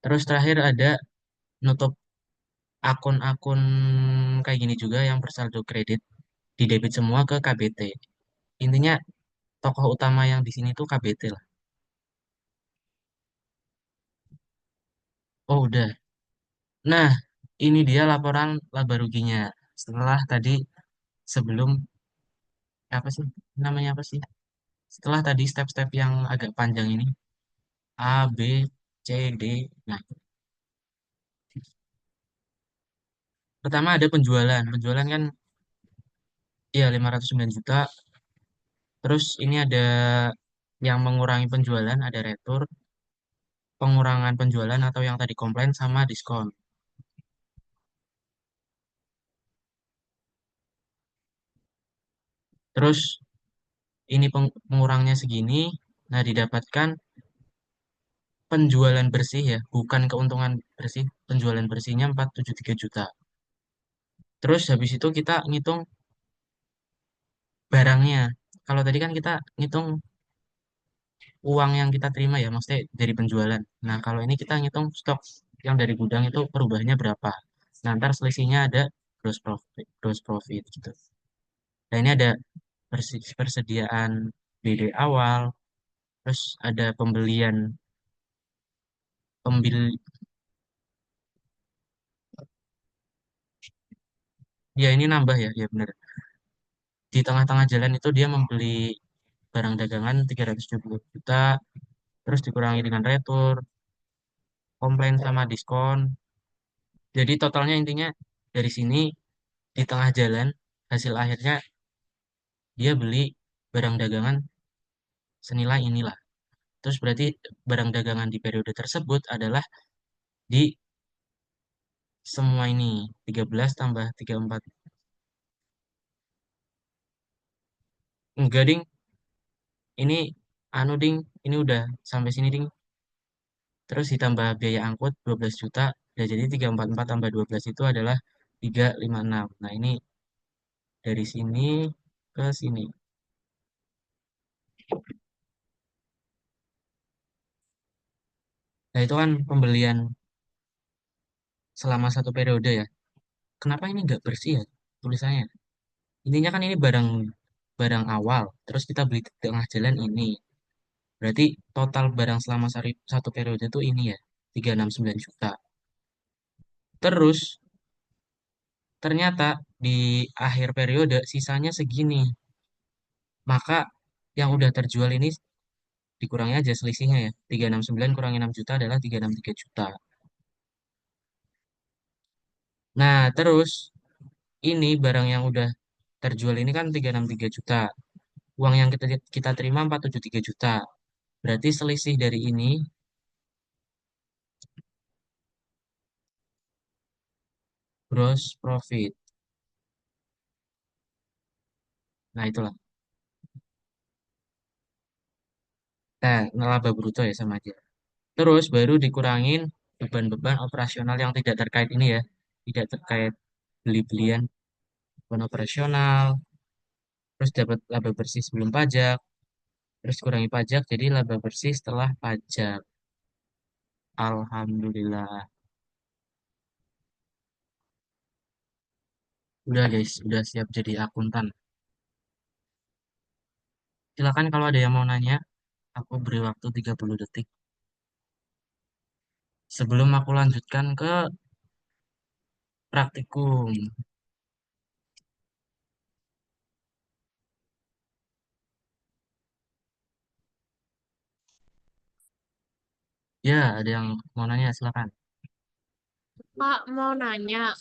Terus terakhir ada nutup akun-akun kayak gini juga yang bersaldo kredit di debit semua ke KBT. Intinya tokoh utama yang di sini tuh KBT lah. Oh udah. Nah, ini dia laporan laba ruginya. Setelah tadi sebelum apa sih namanya apa sih? Setelah tadi step-step yang agak panjang ini A, B, C, D. Nah, pertama ada penjualan. Penjualan kan ya 509 juta. Terus ini ada yang mengurangi penjualan, ada retur, pengurangan penjualan atau yang tadi komplain sama diskon. Terus ini pengurangnya segini. Nah, didapatkan penjualan bersih ya, bukan keuntungan bersih. Penjualan bersihnya 473 juta. Terus habis itu kita ngitung barangnya. Kalau tadi kan kita ngitung uang yang kita terima ya, maksudnya dari penjualan. Nah, kalau ini kita ngitung stok yang dari gudang itu perubahannya berapa. Nah, ntar selisihnya ada gross profit gitu. Nah, ini ada persediaan BD awal, terus ada pembeli, ya ini nambah ya, ya benar. Di tengah-tengah jalan itu dia membeli barang dagangan 370 juta, terus dikurangi dengan retur, komplain sama diskon. Jadi totalnya intinya dari sini di tengah jalan hasil akhirnya dia beli barang dagangan senilai inilah. Terus berarti barang dagangan di periode tersebut adalah di semua ini 13 tambah 34. Enggak ding, ini anu ding, ini udah sampai sini ding. Terus ditambah biaya angkut 12 juta, ya jadi 344 tambah 12 itu adalah 356. Nah, ini dari sini ke sini. Nah, itu kan pembelian selama satu periode ya. Kenapa ini nggak bersih ya tulisannya? Intinya kan ini barang barang awal, terus kita beli di tengah jalan ini. Berarti total barang selama satu periode itu ini ya, 369 juta. Terus ternyata di akhir periode sisanya segini. Maka yang udah terjual ini dikurangi aja selisihnya ya. 369 kurangi 6 juta adalah 363 juta. Nah, terus ini barang yang udah terjual ini kan 363 juta. Uang yang kita kita terima 473 juta. Berarti selisih dari ini gross profit. Nah, itulah. Nah, laba bruto ya sama aja. Terus baru dikurangin beban-beban operasional yang tidak terkait ini ya. Tidak terkait beli-belian, beban operasional, terus dapat laba bersih sebelum pajak, terus kurangi pajak jadi laba bersih setelah pajak. Alhamdulillah. Udah guys, udah siap jadi akuntan. Silakan kalau ada yang mau nanya, aku beri waktu 30 detik sebelum aku lanjutkan ke praktikum. Ya, ada yang mau nanya, silakan. Kak, mau nanya,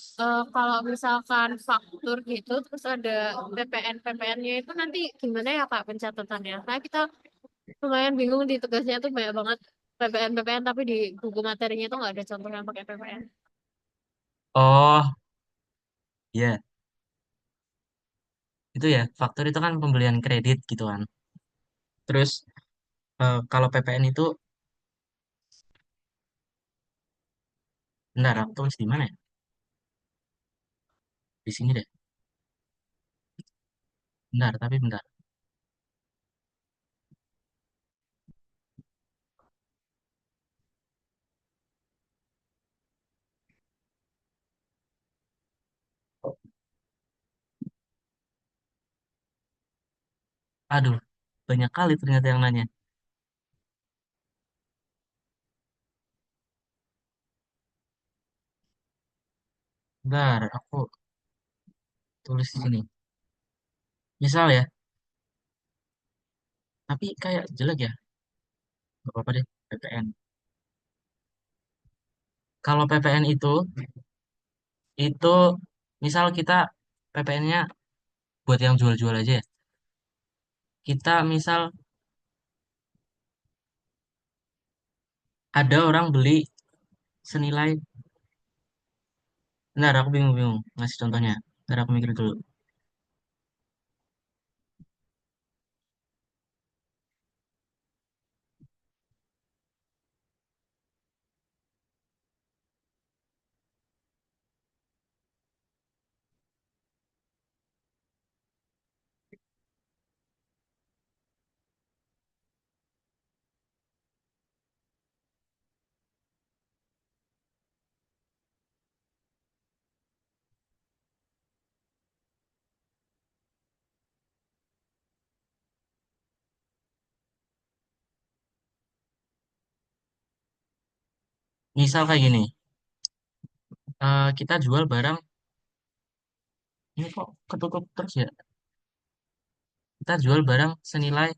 kalau misalkan faktur gitu, terus ada PPN-PPN-nya itu nanti gimana ya Kak pencatatannya? Nah, kita lumayan bingung di tugasnya tuh banyak banget PPN-PPN, tapi di buku materinya tuh nggak ada contohnya pakai PPN. Oh, ya, itu ya, faktur itu kan pembelian kredit gitu kan. Terus kalau PPN itu, bentar, aku tulis di mana ya? Di sini deh. Bentar, tapi bentar. Aduh, banyak kali ternyata yang nanya. Bentar, aku tulis di sini. Misal ya, tapi kayak jelek ya. Gak apa-apa deh, PPN. Kalau PPN itu misal kita PPN-nya buat yang jual-jual aja ya. Kita misal ada orang beli senilai, bentar aku bingung-bingung ngasih contohnya. Bentar aku mikir dulu. Misal kayak gini, kita jual barang, ini kok ketutup terus ya? Kita jual barang senilai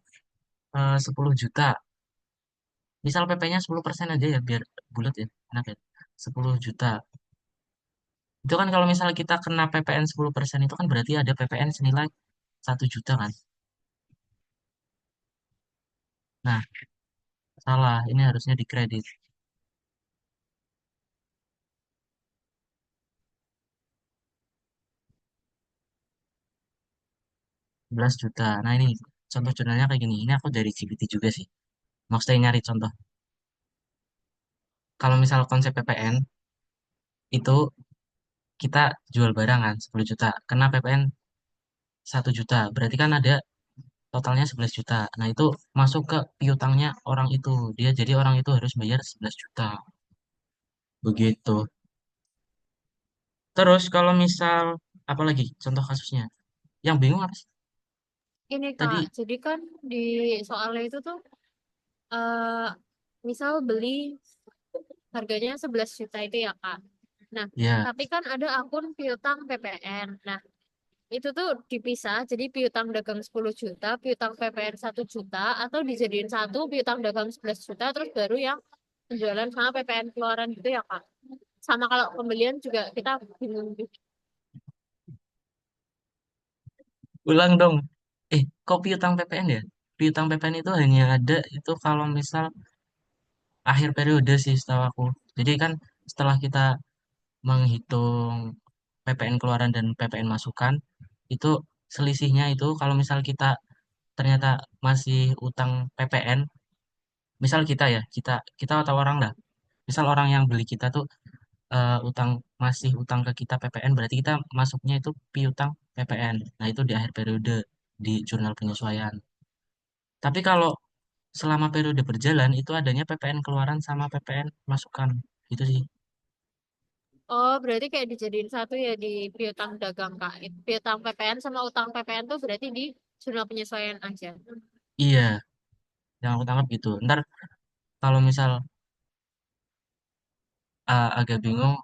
10 juta. Misal PP-nya 10% aja ya, biar bulat ya, enak ya. 10 juta. Itu kan kalau misal kita kena PPN 10% itu kan berarti ada PPN senilai 1 juta kan. Nah, salah. Ini harusnya dikredit 11 juta. Nah, ini contoh jurnalnya kayak gini. Ini aku dari GPT juga sih. Maksudnya nyari contoh. Kalau misal konsep PPN, itu kita jual barang kan 10 juta. Kena PPN 1 juta. Berarti kan ada totalnya 11 juta. Nah, itu masuk ke piutangnya orang itu. Dia jadi orang itu harus bayar 11 juta. Begitu. Terus kalau misal, apalagi contoh kasusnya? Yang bingung apa sih? Ini Kak, Tadi, jadi kan di soalnya itu tuh eh misal beli harganya 11 juta itu ya Kak. Nah, ya, tapi kan ada akun piutang PPN. Nah, itu tuh dipisah jadi piutang dagang 10 juta, piutang PPN 1 juta, atau dijadiin satu piutang dagang 11 juta terus baru yang penjualan sama PPN keluaran gitu ya Kak. Sama kalau pembelian juga kita bingung. ulang dong. Kok piutang PPN ya? Piutang PPN itu hanya ada itu kalau misal akhir periode sih setahu aku. Jadi kan setelah kita menghitung PPN keluaran dan PPN masukan, itu selisihnya itu kalau misal kita ternyata masih utang PPN, misal kita ya, kita atau orang lah. Misal orang yang beli kita tuh masih utang ke kita PPN, berarti kita masuknya itu piutang PPN. Nah, itu di akhir periode di jurnal penyesuaian. Tapi kalau selama periode berjalan itu adanya PPN keluaran sama PPN masukan. Itu sih. Oh, berarti kayak dijadiin satu ya di piutang dagang Kak. Piutang PPN sama utang PPN tuh berarti di jurnal penyesuaian aja. Iya, yang aku tangkap gitu. Ntar kalau misal agak bingung,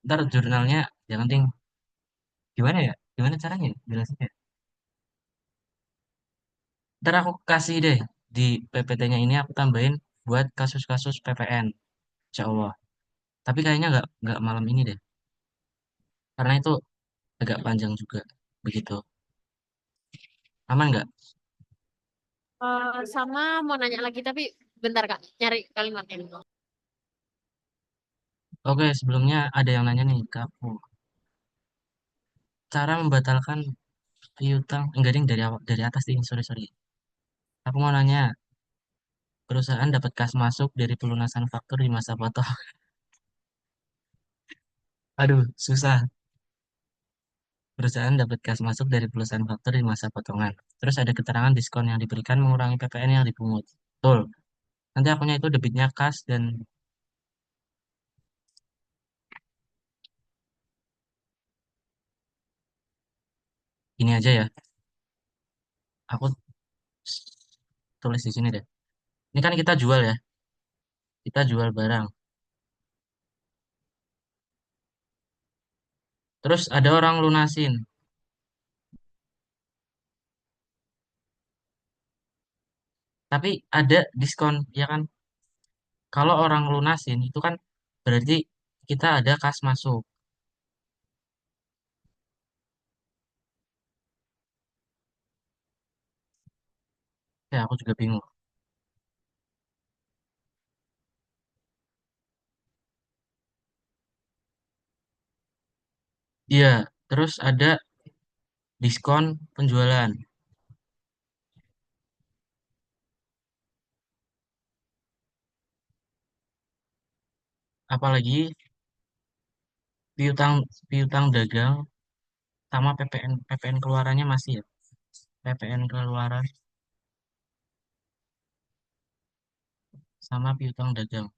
ntar jurnalnya jangan ting. Gimana ya? Gimana caranya ya? Jelasinnya. Ntar aku kasih deh di PPT-nya ini aku tambahin buat kasus-kasus PPN. Insya Allah. Tapi kayaknya nggak malam ini deh. Karena itu agak panjang juga. Begitu. Aman nggak? Sama mau nanya lagi tapi bentar Kak, nyari kalimatnya. Oke, sebelumnya ada yang nanya nih ke aku. Cara membatalkan piutang, enggak ding dari awal, dari atas ding, sorry sorry. Aku mau nanya, perusahaan dapat kas masuk dari pelunasan faktur di masa potong. Aduh, susah. Perusahaan dapat kas masuk dari pelunasan faktur di masa potongan. Terus ada keterangan diskon yang diberikan mengurangi PPN yang dipungut. Betul. Nanti akunnya itu debitnya kas dan ini aja ya. Aku tulis di sini deh. Ini kan kita jual ya. Kita jual barang. Terus ada orang lunasin. Tapi ada diskon, ya kan? Kalau orang lunasin itu kan berarti kita ada kas masuk. Ya, aku juga bingung. Iya, terus ada diskon penjualan. Apalagi piutang piutang dagang sama PPN keluarannya masih ya. PPN keluaran sama piutang dagang.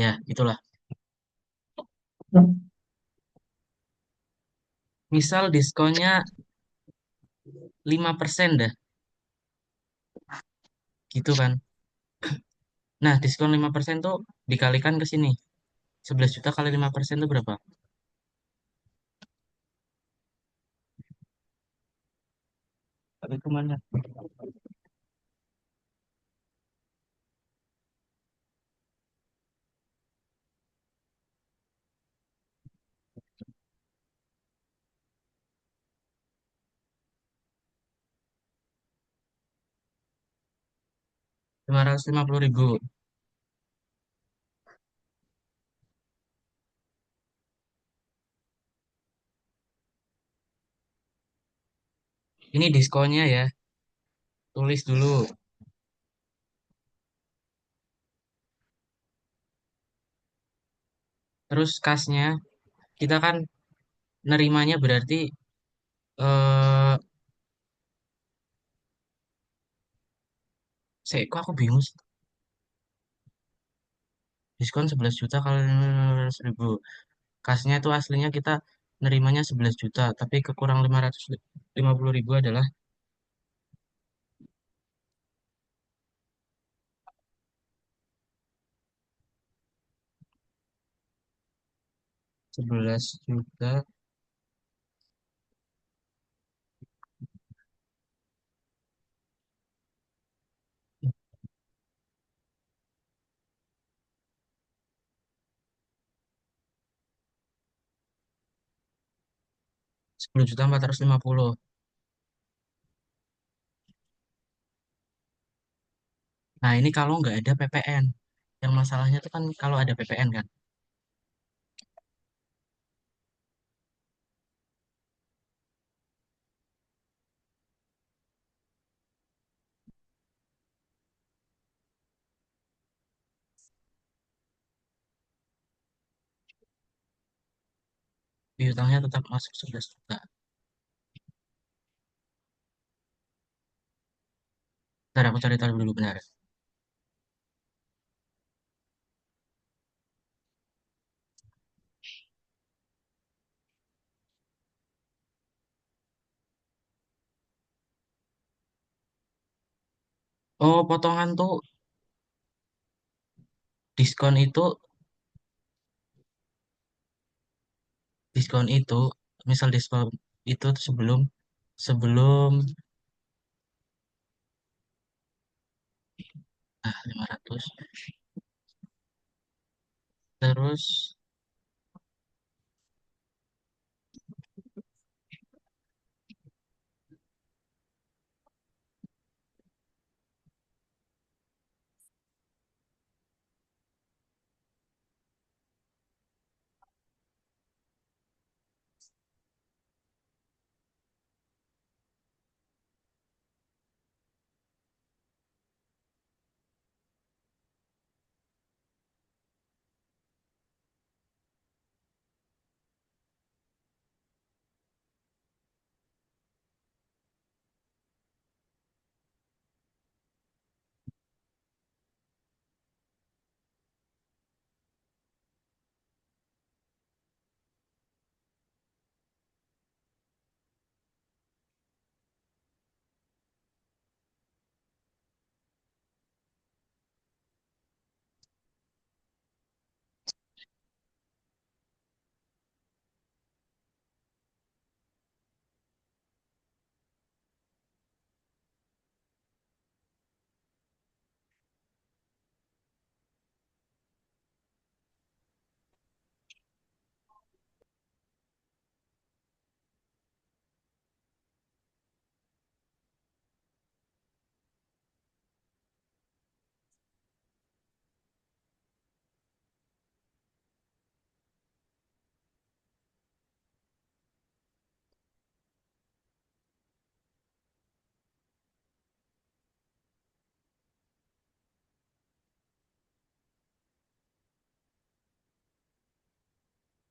Ya, itulah. Misal diskonnya 5% dah. gitu kan. Nah, diskon 5% tuh dikalikan ke sini. 11 juta kali 5% itu berapa? Tapi kemana? 550.000. Ini diskonnya ya. Tulis dulu. Terus kasnya, kita kan nerimanya berarti eh kok aku bingung sih. Diskon 11 juta kali 500.000. Kasnya itu aslinya kita nerimanya 11 juta, tapi kekurang 550.000 adalah 11 juta, 10.450. Nah, ini kalau nggak ada PPN. Yang masalahnya itu kan kalau ada PPN kan. Piutangnya tetap masuk 11 juta. Ntar aku cari tahu dulu benar. Oh, potongan tuh diskon itu, diskon itu, misal diskon itu tuh sebelum sebelum 500, terus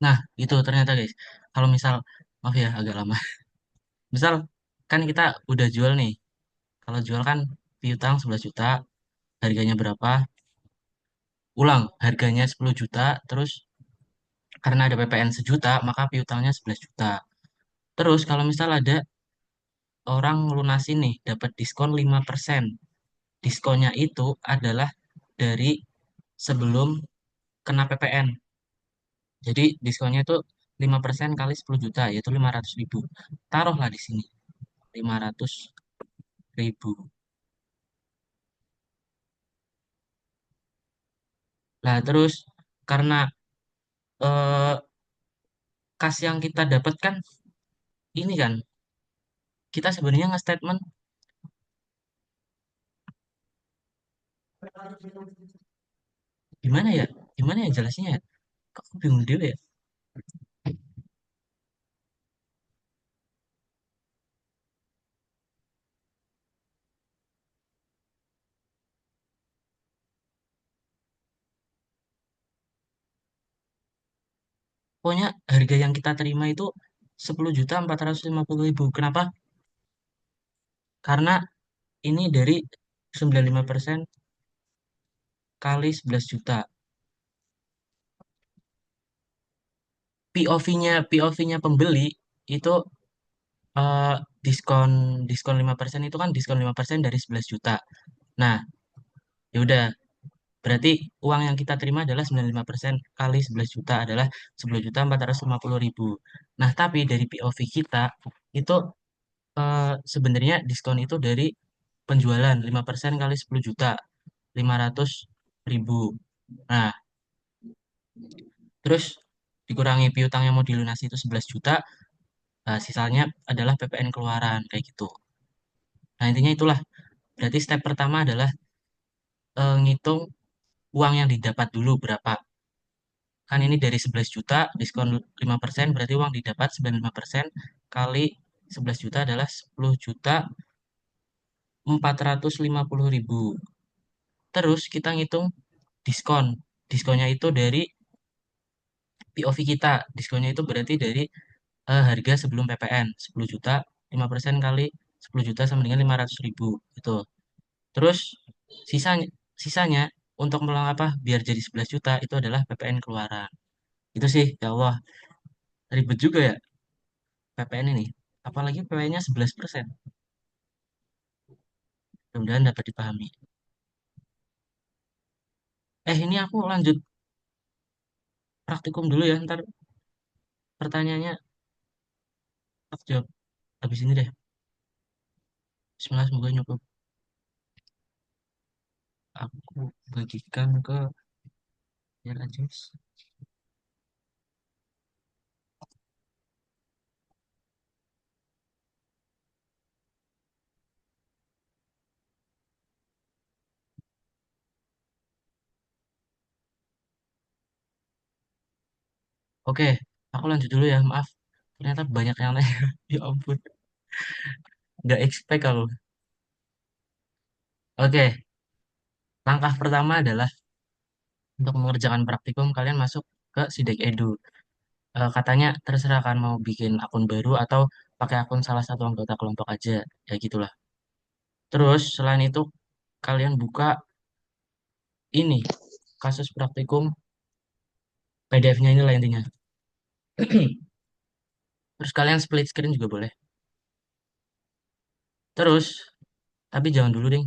'Nah, itu ternyata guys. Kalau misal, maaf ya agak lama. Misal kan kita udah jual nih. Kalau jual kan piutang 11 juta, harganya berapa? Ulang, harganya 10 juta, terus karena ada PPN sejuta, maka piutangnya 11 juta. Terus kalau misal ada orang lunasin nih, dapat diskon 5%. diskonnya itu adalah dari sebelum kena PPN. Jadi diskonnya itu 5% kali 10 juta, yaitu 500 ribu. Taruhlah di sini, 500 ribu. Nah, terus karena eh, kas yang kita dapatkan ini kan, kita sebenarnya nge-statement gimana ya? Gimana ya jelasnya ya? Kok aku bingung dulu ya? Pokoknya harga yang kita terima itu 10.450.000. Kenapa? Karena ini dari 95% kali 11 juta. POV-nya pembeli itu eh, diskon diskon 5% itu kan diskon 5% dari 11 juta. Nah, ya udah berarti uang yang kita terima adalah 95% kali 11 juta adalah 10.450.000. Nah, tapi dari POV kita itu sebenarnya diskon itu dari penjualan 5% kali 10 juta 500.000. Nah, terus dikurangi piutang yang mau dilunasi itu 11 juta, sisanya adalah PPN keluaran kayak gitu. Nah, intinya itulah. Berarti step pertama adalah ngitung uang yang didapat dulu berapa. Kan ini dari 11 juta, diskon 5%, berarti uang didapat 95% kali 11 juta adalah 10.450.000. Terus kita ngitung diskon. Diskonnya itu dari POV kita. Diskonnya itu berarti dari harga sebelum PPN 10 juta, 5% kali 10 juta sama dengan 500.000 gitu. Terus sisanya sisanya untuk melengkap biar jadi 11 juta itu adalah PPN keluaran. Itu sih ya Allah ribet juga ya PPN ini. Apalagi PPN-nya 11%. Mudah-mudahan dapat dipahami. Ini aku lanjut praktikum dulu ya. Ntar pertanyaannya aku jawab habis ini deh. Bismillah, semoga nyukup. Aku bagikan ke biar aja. Oke, aku lanjut dulu ya. Maaf, ternyata banyak yang nanya. Ya ampun, nggak expect aku. Oke, langkah pertama adalah untuk mengerjakan praktikum kalian masuk ke Sidik Edu. Katanya terserah kan mau bikin akun baru atau pakai akun salah satu anggota kelompok aja, ya gitulah. Terus selain itu kalian buka ini kasus praktikum PDF-nya inilah intinya. Terus kalian split screen juga boleh. Terus, tapi jangan dulu ding.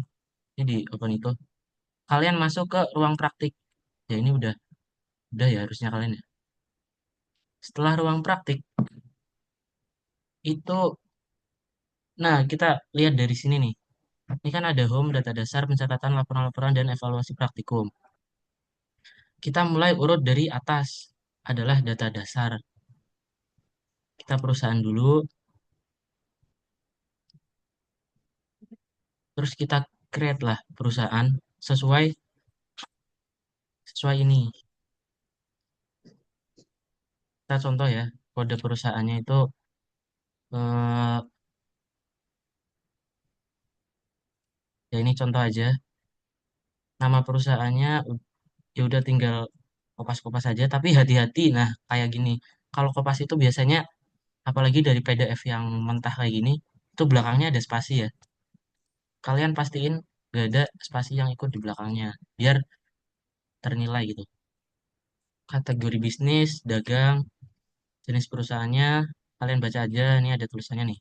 Ini di open itu. Kalian masuk ke ruang praktik. Ya ini udah ya harusnya kalian ya. Setelah ruang praktik itu, nah kita lihat dari sini nih. Ini kan ada home, data dasar, pencatatan laporan-laporan dan evaluasi praktikum. Kita mulai urut dari atas adalah data dasar. Kita perusahaan dulu, terus kita create lah perusahaan sesuai sesuai ini. Kita contoh ya, kode perusahaannya itu eh, ya ini contoh aja. Nama perusahaannya ya udah tinggal kopas-kopas aja, tapi hati-hati. Nah, kayak gini. Kalau kopas itu biasanya apalagi dari PDF yang mentah kayak gini, itu belakangnya ada spasi ya. Kalian pastiin gak ada spasi yang ikut di belakangnya, biar ternilai gitu. Kategori bisnis, dagang, jenis perusahaannya, kalian baca aja, ini ada tulisannya nih.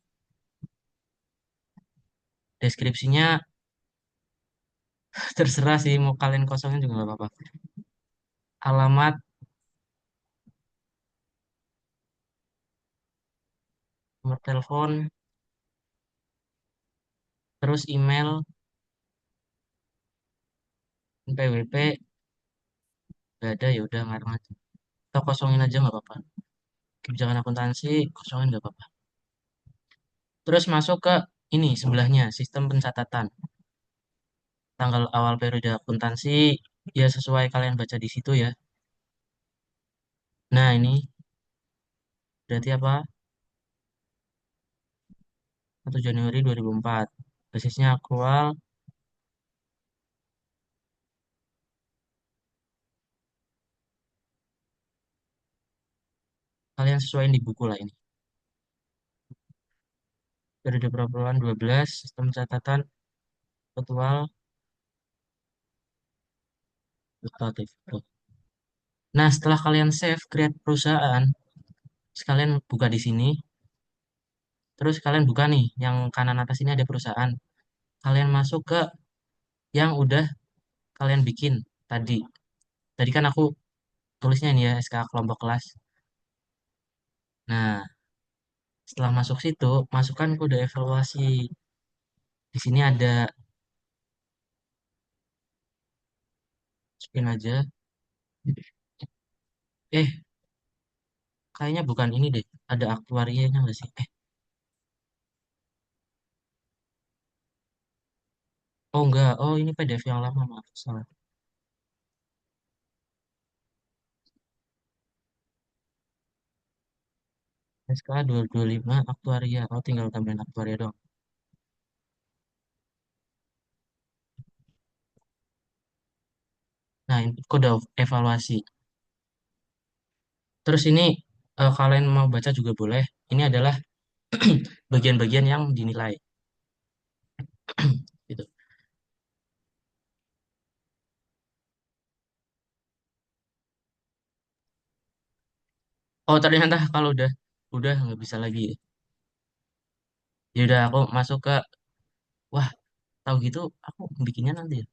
Deskripsinya Terserah sih mau kalian kosongin juga nggak apa-apa. Alamat, nomor telepon, terus email, NPWP, nggak ada ya udah ngarang aja. Atau kosongin aja nggak apa-apa. Kebijakan akuntansi kosongin nggak apa-apa. Terus masuk ke ini sebelahnya sistem pencatatan. Tanggal awal periode akuntansi ya sesuai kalian baca di situ ya. Nah ini berarti apa? 1 Januari 2004. Basisnya aktual. Kalian sesuaiin di buku lah ini. Periode perpuluhan 12, sistem catatan aktual, fluktuatif. Tuh. Nah, setelah kalian save, create perusahaan, sekalian buka di sini, terus kalian buka nih, yang kanan atas ini ada perusahaan. Kalian masuk ke yang udah kalian bikin tadi. Tadi kan aku tulisnya ini ya, SK kelompok kelas. Nah, setelah masuk situ, masukkan kode evaluasi. Di sini ada spin aja. Eh, kayaknya bukan ini deh. Ada aktuarianya nggak sih? Oh enggak. Oh ini PDF yang lama, maaf. Salah. SK 225 aktuaria. Oh tinggal tambahin aktuaria dong. Nah, input kode evaluasi. Terus ini kalian mau baca juga boleh. Ini adalah bagian-bagian yang dinilai. Gitu. Oh ternyata kalau udah nggak bisa lagi. Ya udah aku masuk ke wah tahu gitu aku bikinnya nanti ya.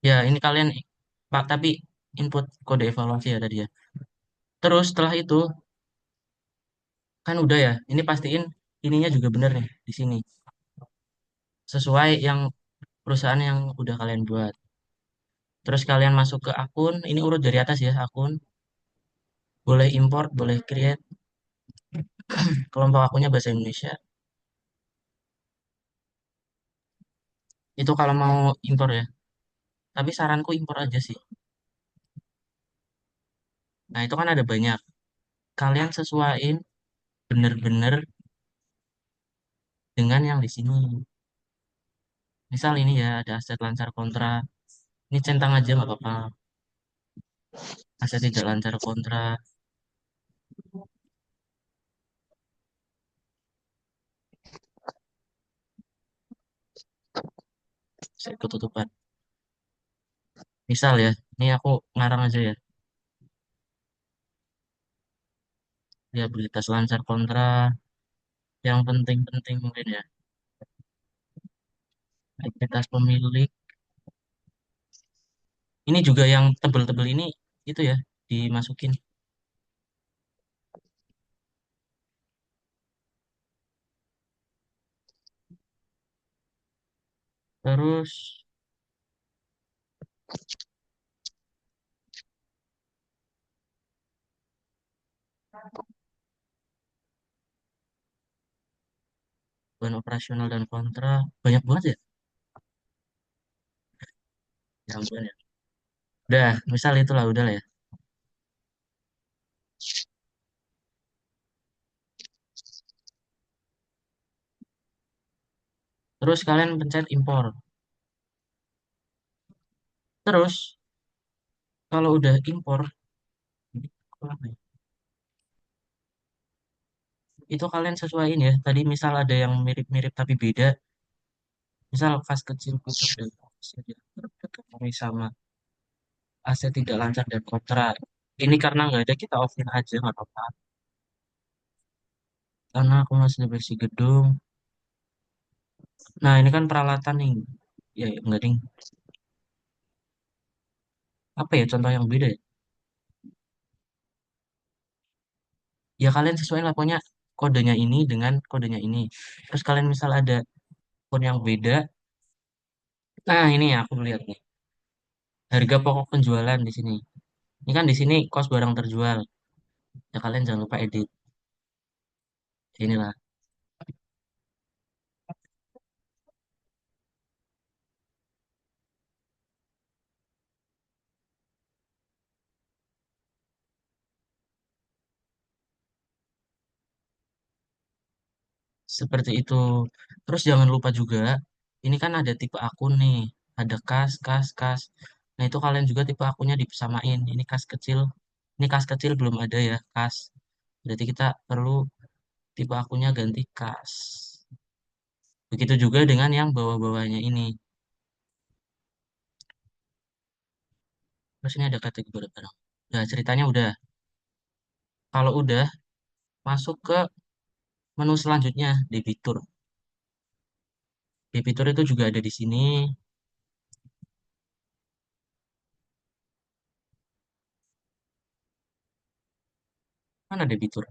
Ya ini kalian Pak tapi input kode evaluasi ya tadi ya. Terus setelah itu kan udah ya. Ini pastiin ininya juga bener nih di sini. Sesuai yang perusahaan yang udah kalian buat. Terus kalian masuk ke akun, ini urut dari atas ya, akun. Boleh import, boleh create. Kelompok akunnya bahasa Indonesia. Itu kalau mau impor ya. Tapi saranku impor aja sih. Nah, itu kan ada banyak. Kalian sesuaiin bener-bener dengan yang di sini. Misal ini ya, ada aset lancar kontra. Ini centang aja nggak apa-apa. Aset tidak lancar kontra. Saya ketutupan. Misal ya, ini aku ngarang aja ya. Liabilitas lancar kontra. Yang penting-penting mungkin ya. Likuiditas pemilik. Ini juga yang tebel-tebel ini itu ya dimasukin. Terus bahan operasional dan kontra banyak banget ya. Ya ampun ya. Udah, misal itulah udah lah ya. Terus kalian pencet impor. Terus kalau udah impor apa ya, itu kalian sesuaiin ya. Tadi misal ada yang mirip-mirip tapi beda, Misal kas kecil putus dan fokusnya diatur sama AC tidak lancar dan kontra. Ini karena nggak ada kita offin aja nggak apa-apa. Karena aku masih bersih gedung. Nah ini kan peralatan nih. Ya, ya enggak ding. Apa ya contoh yang beda ya? Ya kalian sesuaiin lah pokoknya kodenya ini dengan kodenya ini. Terus kalian misal ada akun yang beda. Nah ini ya aku lihat nih. Harga pokok penjualan di sini. Ini kan di sini kos barang terjual. Ya kalian jangan lupa edit. Inilah. Seperti itu. Terus jangan lupa juga, ini kan ada tipe akun nih. Ada kas, kas, kas. Nah itu kalian juga tipe akunnya disamain. Ini kas kecil. Ini kas kecil belum ada ya, kas. Berarti kita perlu tipe akunnya ganti kas. Begitu juga dengan yang bawah-bawahnya ini. Terus ini ada kategori barang. Nah ceritanya udah. Kalau udah, masuk ke menu selanjutnya, debitur. Debitur itu juga ada di sini. Mana debitur?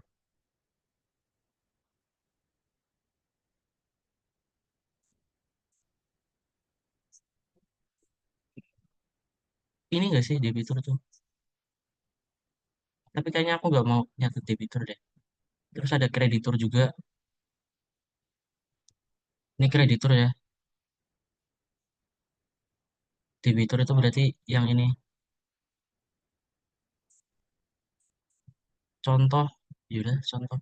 Ini enggak sih debitur tuh? Tapi kayaknya aku nggak mau nyatet debitur deh. Terus ada kreditur juga. Ini kreditur ya. Debitur itu berarti yang ini. Contoh. Yaudah, contoh.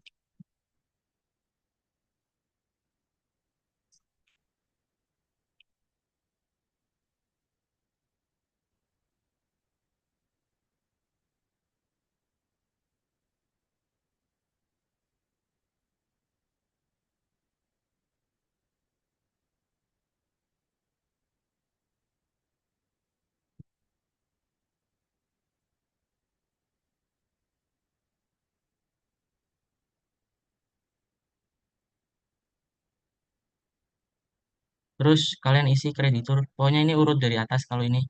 Terus kalian isi kreditur. Pokoknya ini urut dari atas kalau ini.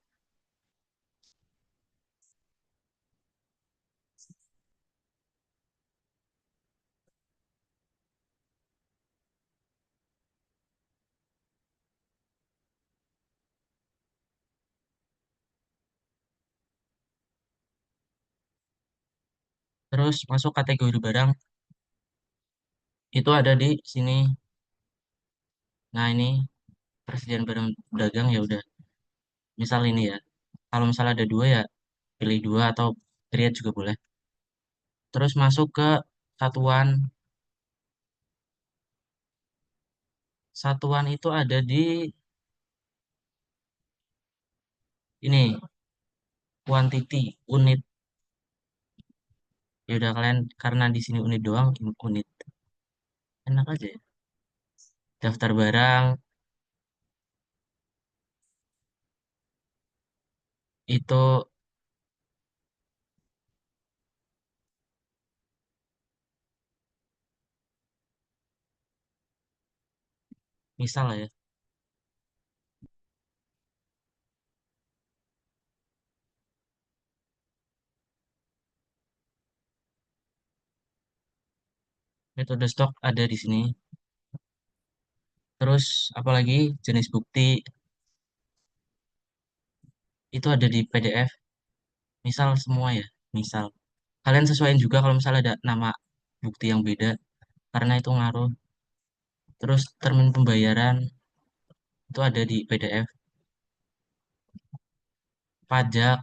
Terus masuk kategori barang. Itu ada di sini. Nah ini persediaan barang dagang ya udah. Misal ini ya. Kalau misalnya ada dua ya pilih dua atau create juga boleh. Terus masuk ke satuan. Satuan itu ada di ini. Quantity, unit. Ya udah kalian karena di sini unit doang, unit. Enak aja ya. Daftar barang itu misal lah ya. Metode stok ada di sini. Terus apalagi jenis bukti itu ada di PDF. Misal semua ya. Misal kalian sesuaiin juga kalau misalnya ada nama bukti yang beda karena itu ngaruh. Terus termin pembayaran itu ada di PDF. Pajak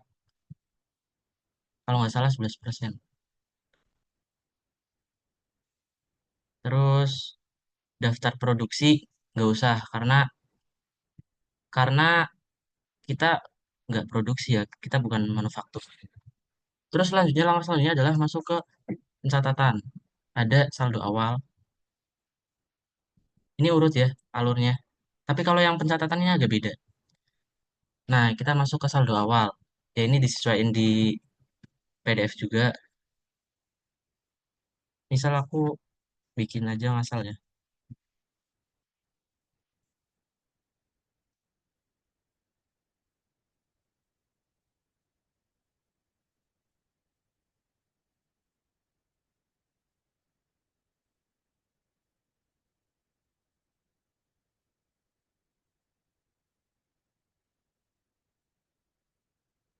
kalau nggak salah 11%. Terus daftar produksi nggak usah karena kita nggak produksi ya, kita bukan manufaktur. Terus selanjutnya langkah selanjutnya adalah masuk ke pencatatan. Ada saldo awal. Ini urut ya alurnya. Tapi kalau yang pencatatannya agak beda. Nah, kita masuk ke saldo awal. Ya ini disesuaikan di PDF juga. Misal aku bikin aja ngasal ya.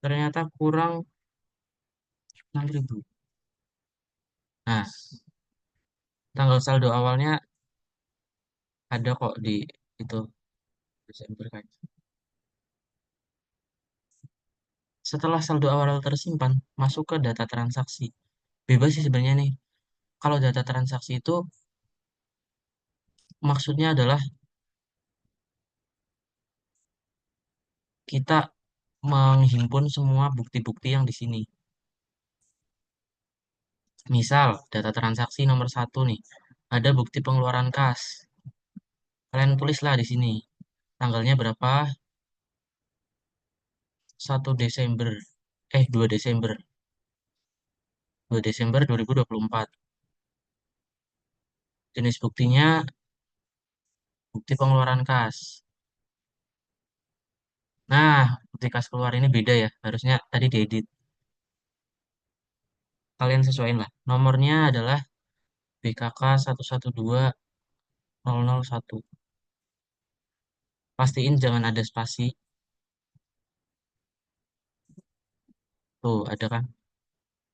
Ternyata kurang 6.000. Nah, tanggal saldo awalnya ada kok di itu Desember kan. Setelah saldo awal tersimpan, masuk ke data transaksi. Bebas sih sebenarnya nih. Kalau data transaksi itu maksudnya adalah kita menghimpun semua bukti-bukti yang di sini. Misal, data transaksi nomor satu nih, ada bukti pengeluaran kas. Kalian tulislah di sini. Tanggalnya berapa? 1 Desember. 2 Desember. 2 Desember 2024. Jenis buktinya bukti pengeluaran kas. Nah, bukti kas keluar ini beda ya. Harusnya tadi diedit. Kalian sesuaiin lah. Nomornya adalah BKK 112001. Pastiin jangan ada spasi. Tuh, ada kan?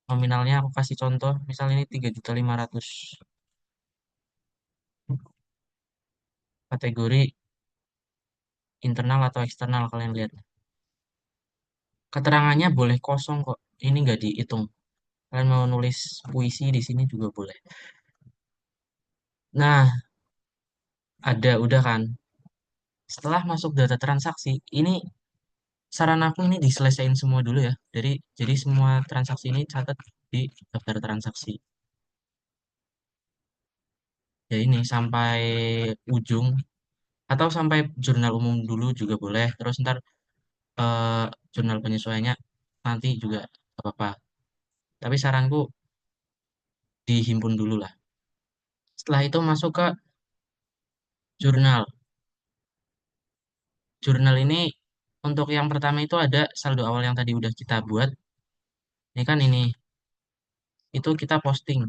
Nominalnya aku kasih contoh. Misal ini 3.500.000. Kategori internal atau eksternal kalian lihat. Keterangannya boleh kosong kok. Ini nggak dihitung. Kalian mau nulis puisi di sini juga boleh. Nah, ada udah kan. Setelah masuk data transaksi, ini saran aku ini diselesaikan semua dulu ya. Jadi semua transaksi ini catat di daftar transaksi. Ya ini sampai ujung atau sampai jurnal umum dulu juga boleh. Terus ntar eh, jurnal penyesuaiannya nanti juga gak apa-apa. Tapi saranku dihimpun dulu lah. Setelah itu masuk ke jurnal. Jurnal ini untuk yang pertama itu ada saldo awal yang tadi udah kita buat. Ini kan ini itu kita posting.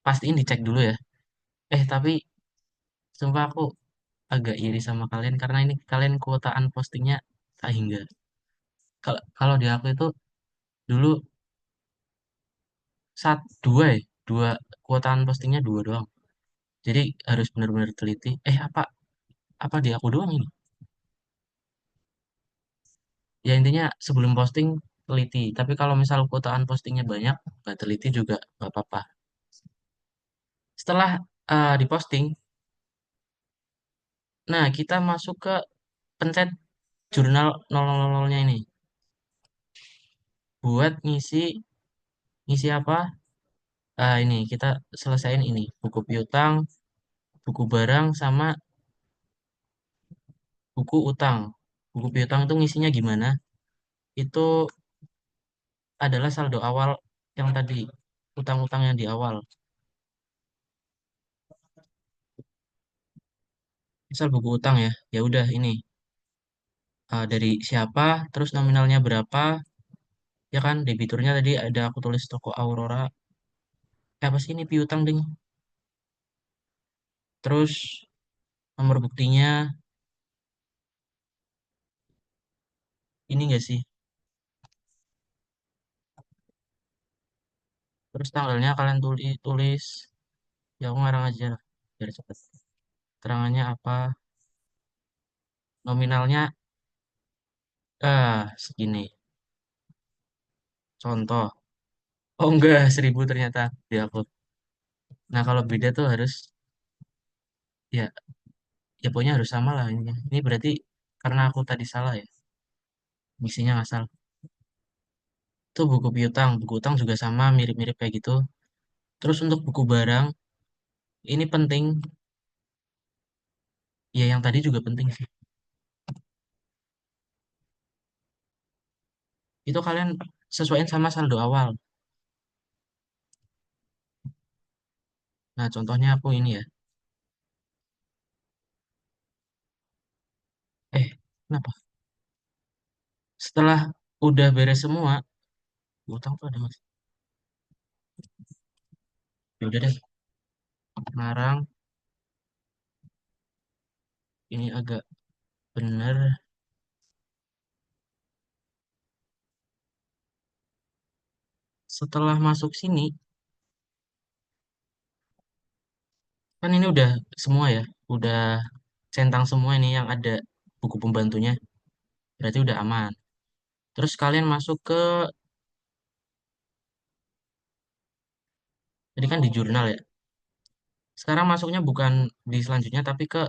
Pastiin dicek dulu ya. Tapi sumpah aku agak iri sama kalian karena ini kalian kuotaan postingnya tak hingga. Kalau kalau di aku itu dulu dua ya, dua kuotaan postingnya dua doang. Jadi harus benar-benar teliti. Apa apa di aku doang ini? Ya intinya sebelum posting teliti. Tapi kalau misal kuotaan postingnya banyak, nggak teliti juga nggak apa-apa. Setelah diposting, nah kita masuk ke pencet jurnal 0000-nya ini. Buat ngisi apa? Ini kita selesaiin ini buku piutang, buku barang sama buku utang. Buku piutang itu ngisinya gimana? Itu adalah saldo awal yang tadi utang-utang yang di awal. Misal buku utang ya, ya udah ini dari siapa, terus nominalnya berapa, ya kan? Debiturnya tadi ada aku tulis toko Aurora. Apa sih ini piutang ding? Terus nomor buktinya ini enggak sih? Terus tanggalnya kalian tulis, ya aku ngarang aja lah, biar cepet. Terangannya apa? Nominalnya segini. Contoh. Oh enggak, 1.000 ternyata di aku. Nah kalau beda tuh harus ya ya pokoknya harus sama lah ini. Ini berarti karena aku tadi salah ya, misinya ngasal. Itu buku piutang, buku utang juga sama mirip-mirip kayak gitu. Terus untuk buku barang, ini penting Ya yang tadi juga penting sih. Itu kalian sesuaiin sama saldo awal. Nah, contohnya aku ini ya. Kenapa? Setelah udah beres semua, utang tuh ada mas. Ya udah deh. Sekarang ini agak bener. Setelah masuk sini, kan ini udah semua ya. Udah centang semua ini yang ada buku pembantunya. Berarti udah aman. Terus kalian masuk ke, jadi kan di jurnal ya. Sekarang masuknya bukan di selanjutnya, tapi ke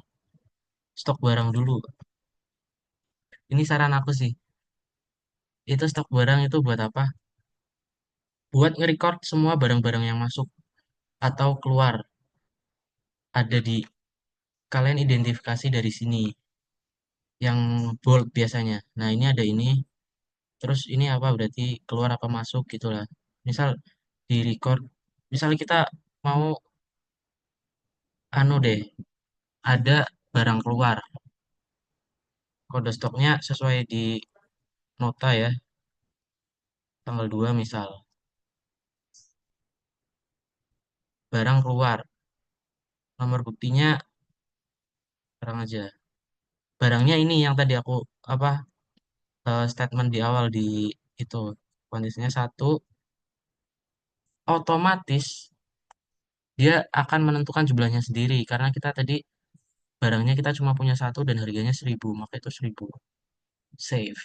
stok barang dulu. Ini saran aku sih. Itu stok barang itu buat apa? Buat nge-record semua barang-barang yang masuk atau keluar. Ada di, kalian identifikasi dari sini. Yang bold biasanya. Nah ini ada ini. Terus ini apa berarti keluar apa masuk gitulah. Misal di record. Misal kita mau anu deh. Ada barang keluar. Kode stoknya sesuai di nota ya. Tanggal 2 misal. Barang keluar. Nomor buktinya terang aja. Barangnya ini yang tadi aku apa statement di awal di itu kondisinya satu, otomatis dia akan menentukan jumlahnya sendiri karena kita tadi barangnya kita cuma punya satu dan harganya 1.000 maka itu 1.000 save.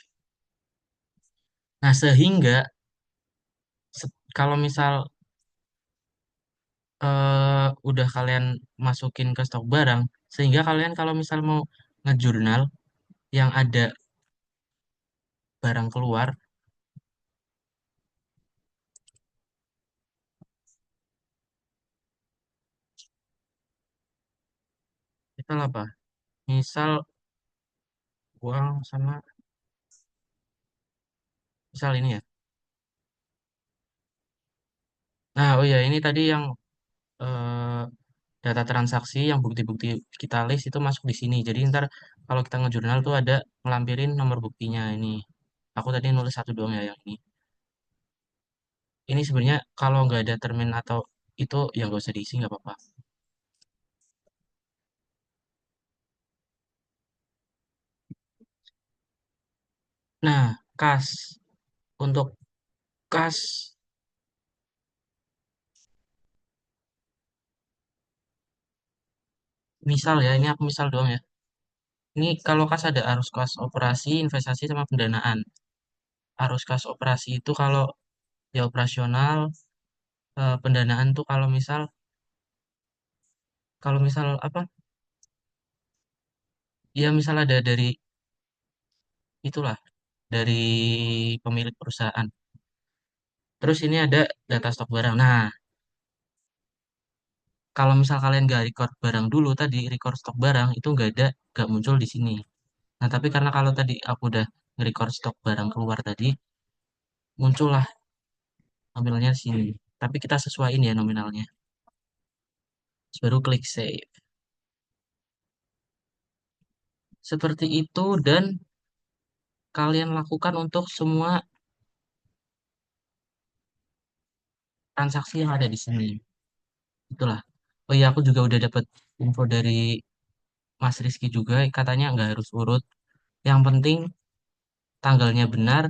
Nah sehingga kalau misal udah kalian masukin ke stok barang, sehingga kalian kalau misal mau ngejurnal yang ada barang keluar, misal apa? Misal uang sama, misal ini ya. Nah, oh ya, ini tadi yang eh, data transaksi, yang bukti-bukti kita list itu masuk di sini. Jadi ntar kalau kita ngejurnal tuh ada ngelampirin nomor buktinya ini. Aku tadi nulis satu doang ya yang ini. Ini sebenarnya kalau nggak ada termin atau itu yang nggak usah diisi nggak apa-apa. Nah, kas untuk kas misal ya, ini aku misal doang ya. Ini kalau kas ada arus kas operasi, investasi sama pendanaan. Arus kas operasi itu kalau ya operasional, pendanaan tuh kalau misal apa? Ya misal ada dari itulah dari pemilik perusahaan. Terus ini ada data stok barang. Nah, kalau misal kalian nggak record barang dulu tadi, record stok barang itu nggak muncul di sini. Nah, tapi karena kalau tadi aku udah nge-record stok barang keluar tadi, muncullah nominalnya di sini. Tapi kita sesuaiin ya nominalnya. Terus baru klik save. Seperti itu dan kalian lakukan untuk semua transaksi yang ada di sini. Itulah. Oh iya, aku juga udah dapat info dari Mas Rizky juga, katanya nggak harus urut. Yang penting tanggalnya benar,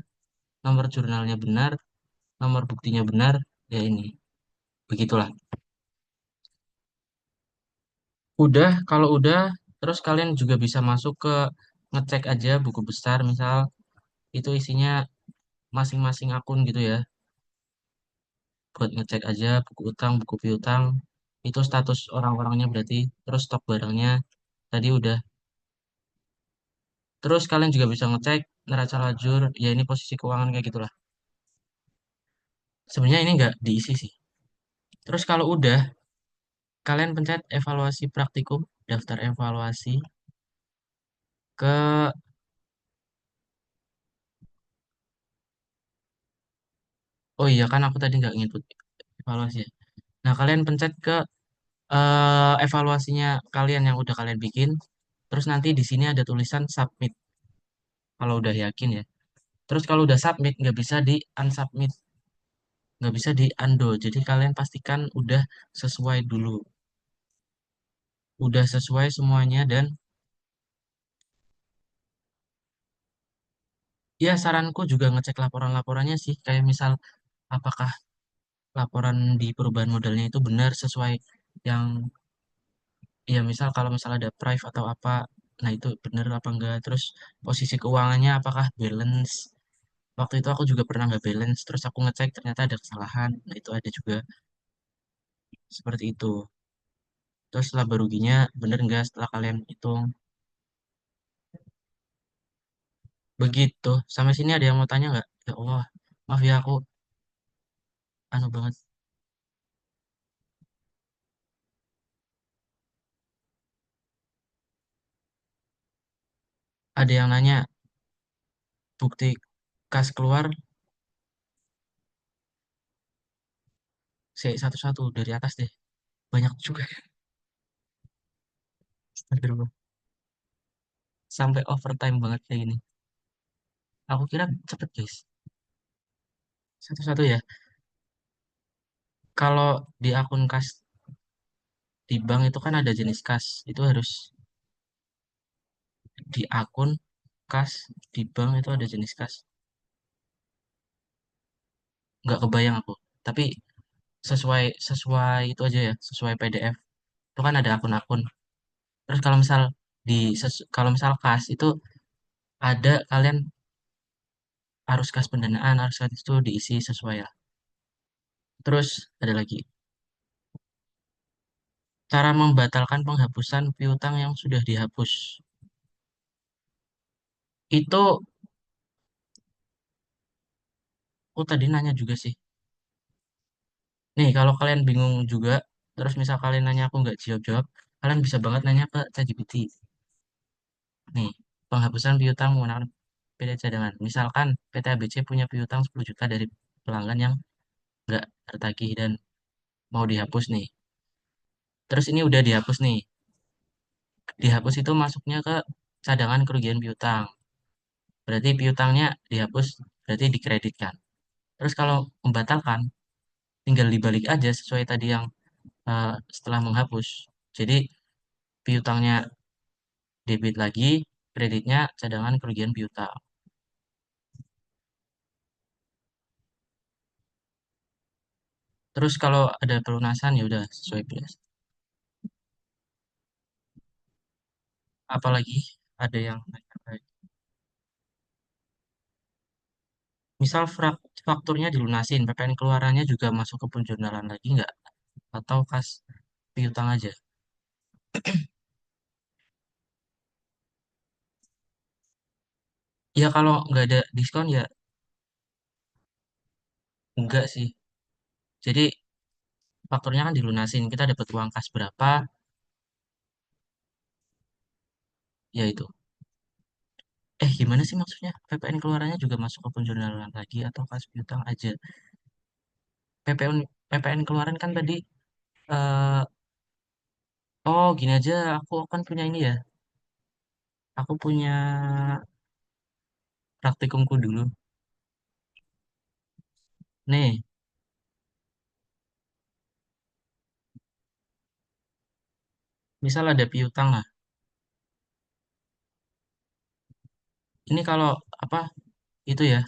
nomor jurnalnya benar, nomor buktinya benar, ya ini. Begitulah. Udah, kalau udah, terus kalian juga bisa masuk ke ngecek aja buku besar, misal itu isinya masing-masing akun gitu ya. Buat ngecek aja buku utang, buku piutang, itu status orang-orangnya berarti, terus stok barangnya tadi udah. Terus kalian juga bisa ngecek neraca lajur, ya ini posisi keuangan kayak gitulah. Sebenarnya ini nggak diisi sih. Terus kalau udah, kalian pencet evaluasi praktikum, daftar evaluasi. ke, oh iya kan aku tadi nggak nginput evaluasi ya. Nah, kalian pencet ke evaluasinya kalian yang udah kalian bikin. Terus nanti di sini ada tulisan submit kalau udah yakin ya. Terus kalau udah submit nggak bisa di unsubmit, nggak bisa di undo. Jadi kalian pastikan udah sesuai dulu, udah sesuai semuanya dan ya saranku juga ngecek laporan-laporannya sih. Kayak misal apakah laporan di perubahan modalnya itu benar sesuai yang ya misal kalau misal ada price atau apa, nah itu benar apa enggak. Terus posisi keuangannya apakah balance. Waktu itu aku juga pernah nggak balance, terus aku ngecek ternyata ada kesalahan. Nah itu ada juga seperti itu. Terus laba ruginya bener nggak setelah kalian hitung. Begitu. Sampai sini ada yang mau tanya nggak? Ya Allah, maaf ya aku anu banget. Ada yang nanya bukti kas keluar satu-satu dari atas deh. Banyak juga. Astagfirullah. Sampai overtime banget kayak gini. Aku kira cepet guys. Satu-satu ya. Kalau di akun kas di bank itu kan ada jenis kas. Itu harus di akun kas di bank itu ada jenis kas. Nggak kebayang aku. Tapi sesuai sesuai itu aja ya, sesuai PDF. Itu kan ada akun-akun. Terus kalau misal kalau misal kas itu ada kalian harus kas pendanaan, harus kas itu diisi sesuai lah. Terus ada lagi cara membatalkan penghapusan piutang yang sudah dihapus. Itu aku tadi nanya juga sih. Nih, kalau kalian bingung juga, terus misal kalian nanya aku nggak jawab-jawab, kalian bisa banget nanya ke ChatGPT. Nih, penghapusan piutang menggunakan PT cadangan. Misalkan PT ABC punya piutang 10 juta dari pelanggan yang nggak tertagih dan mau dihapus nih. Terus ini udah dihapus nih. Dihapus itu masuknya ke cadangan kerugian piutang. Berarti piutangnya dihapus, berarti dikreditkan. Terus kalau membatalkan, tinggal dibalik aja sesuai tadi yang setelah menghapus. Jadi piutangnya debit lagi, kreditnya cadangan kerugian piutang. Terus kalau ada pelunasan ya udah sesuai biasa. Apalagi ada yang misal fakturnya dilunasin, PPN keluarannya juga masuk ke penjurnalan lagi nggak? Atau kas piutang aja? Ya kalau nggak ada diskon ya enggak sih. Jadi fakturnya kan dilunasin, kita dapat uang kas berapa, ya itu. Gimana sih maksudnya? PPN keluarannya juga masuk ke penjurnalan lagi atau kas piutang aja? PPN keluaran kan tadi, eh oh gini aja, aku kan punya ini ya, aku punya praktikumku dulu. Nih, misal ada piutang lah. Ini kalau apa itu ya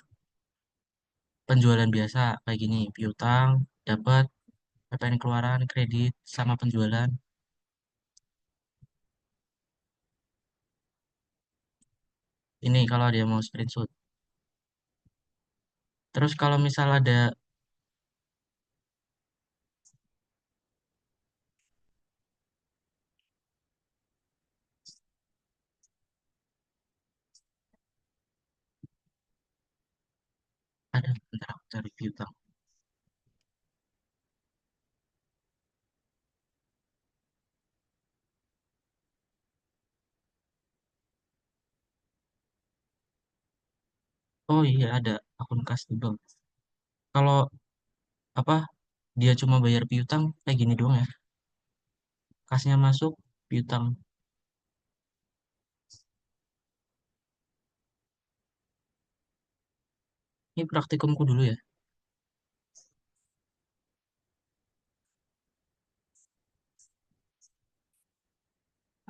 penjualan biasa kayak gini, piutang, dapat PPN keluaran, kredit, sama penjualan. Ini kalau dia mau screenshot. Terus kalau misal ada bentar aku cari piutang. Oh iya ada akun kas di bank. Kalau apa dia cuma bayar piutang kayak gini doang ya. Kasnya masuk, piutang. Ini praktikumku dulu ya.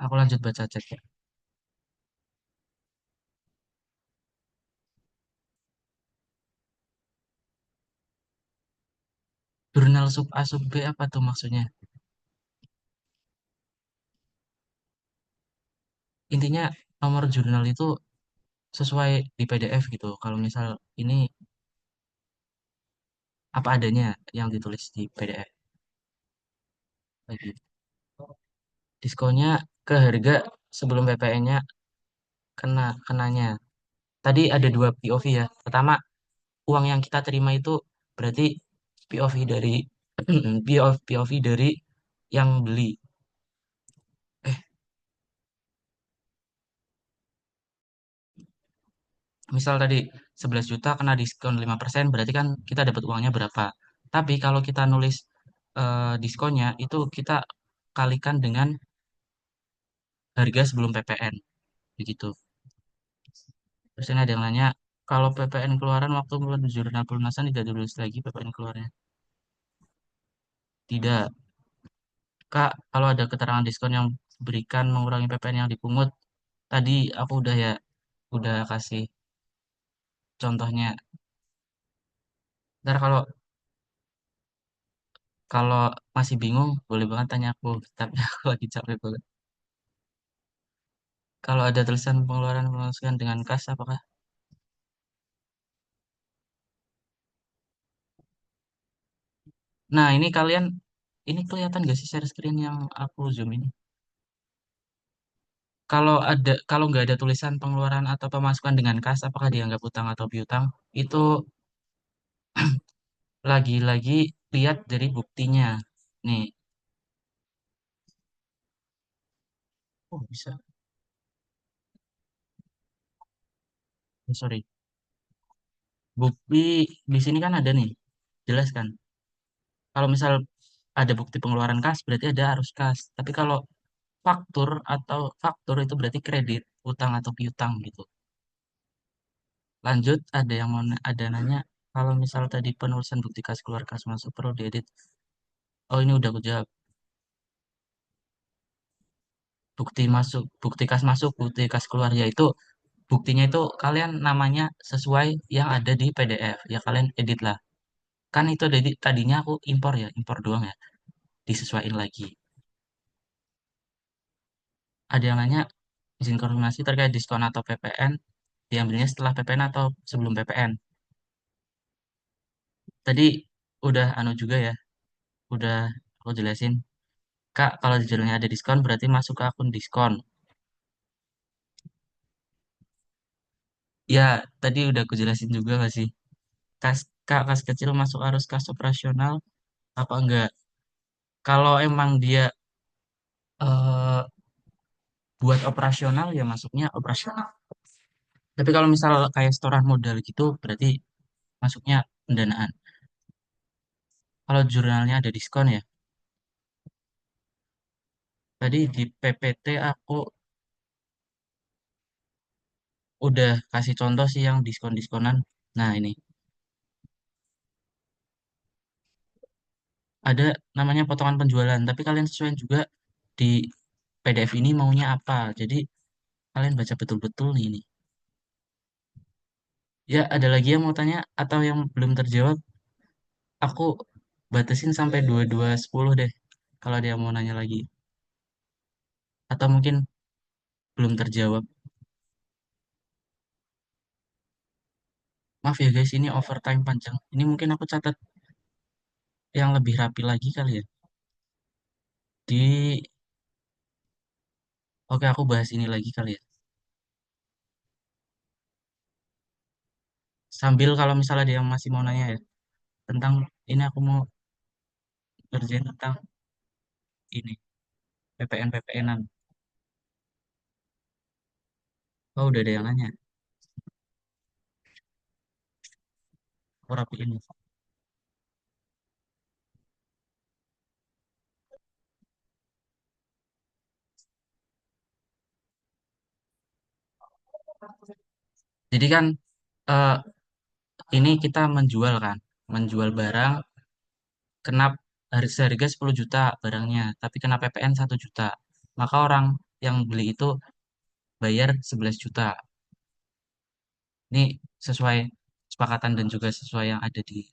Aku lanjut baca chat ya. Jurnal sub A sub B apa tuh maksudnya? Intinya nomor jurnal itu sesuai di PDF gitu. Kalau misal ini apa adanya yang ditulis di PDF lagi. Diskonnya ke harga sebelum PPN-nya kenanya. Tadi ada dua POV ya. Pertama, uang yang kita terima itu berarti POV dari POV dari yang beli. Eh, misal tadi 11 juta kena diskon 5%, berarti kan kita dapat uangnya berapa. Tapi kalau kita nulis diskonnya itu kita kalikan dengan harga sebelum PPN begitu. Terus ini ada yang nanya, kalau PPN keluaran waktu jurnal pelunasan tidak ditulis lagi PPN keluarnya. Tidak. Kak, kalau ada keterangan diskon yang berikan mengurangi PPN yang dipungut, tadi aku udah ya, udah kasih contohnya. Ntar kalau kalau masih bingung, boleh banget tanya aku. Tapi aku lagi capek banget. Kalau ada tulisan pengeluaran pemasukan dengan kas, apakah? Nah, ini kalian, ini kelihatan gak sih share screen yang aku zoom ini? Kalau nggak ada tulisan pengeluaran atau pemasukan dengan kas, apakah dianggap utang atau piutang? Itu lagi-lagi lihat dari buktinya. Nih, oh bisa. Sorry. Bukti di sini kan ada nih, jelas kan? Kalau misal ada bukti pengeluaran kas, berarti ada arus kas. Tapi kalau faktur itu berarti kredit, utang atau piutang gitu. Lanjut, ada yang mau ada nanya, kalau misal tadi penulisan bukti kas keluar kas masuk perlu diedit. Oh ini udah aku jawab. Bukti masuk, bukti kas masuk, bukti kas keluar yaitu buktinya itu kalian namanya sesuai yang ada di PDF. Ya kalian edit lah. Kan itu jadi tadinya aku impor ya, impor doang ya. Disesuaikan lagi. Ada yang nanya izin konfirmasi terkait diskon atau PPN diambilnya setelah PPN atau sebelum PPN. Tadi udah anu juga ya, udah aku jelasin. Kak, kalau di judulnya ada diskon berarti masuk ke akun diskon. Ya, tadi udah aku jelasin juga nggak sih? Kak, kas kecil masuk arus kas operasional apa enggak? Kalau emang dia eh, buat operasional ya masuknya operasional. Tapi kalau misal kayak setoran modal gitu berarti masuknya pendanaan. Kalau jurnalnya ada diskon ya. Tadi di PPT aku udah kasih contoh sih yang diskon-diskonan. Nah, ini ada namanya potongan penjualan, tapi kalian sesuaikan juga di PDF ini maunya apa. Jadi kalian baca betul-betul nih ini. Ya, ada lagi yang mau tanya atau yang belum terjawab, aku batasin sampai 22.10 deh. Kalau dia mau nanya lagi. Atau mungkin belum terjawab. Maaf ya guys, ini overtime panjang. Ini mungkin aku catat yang lebih rapi lagi kali ya. Di Oke, aku bahas ini lagi kali ya. Sambil kalau misalnya dia masih mau nanya ya tentang ini aku mau kerjain tentang ini PPN PPNan. Oh, udah ada yang nanya. Aku rapiin. Jadi kan eh, ini kita menjual kan, menjual barang kena harga 10 juta barangnya, tapi kena PPN 1 juta. Maka orang yang beli itu bayar 11 juta. Ini sesuai kesepakatan dan juga sesuai yang ada di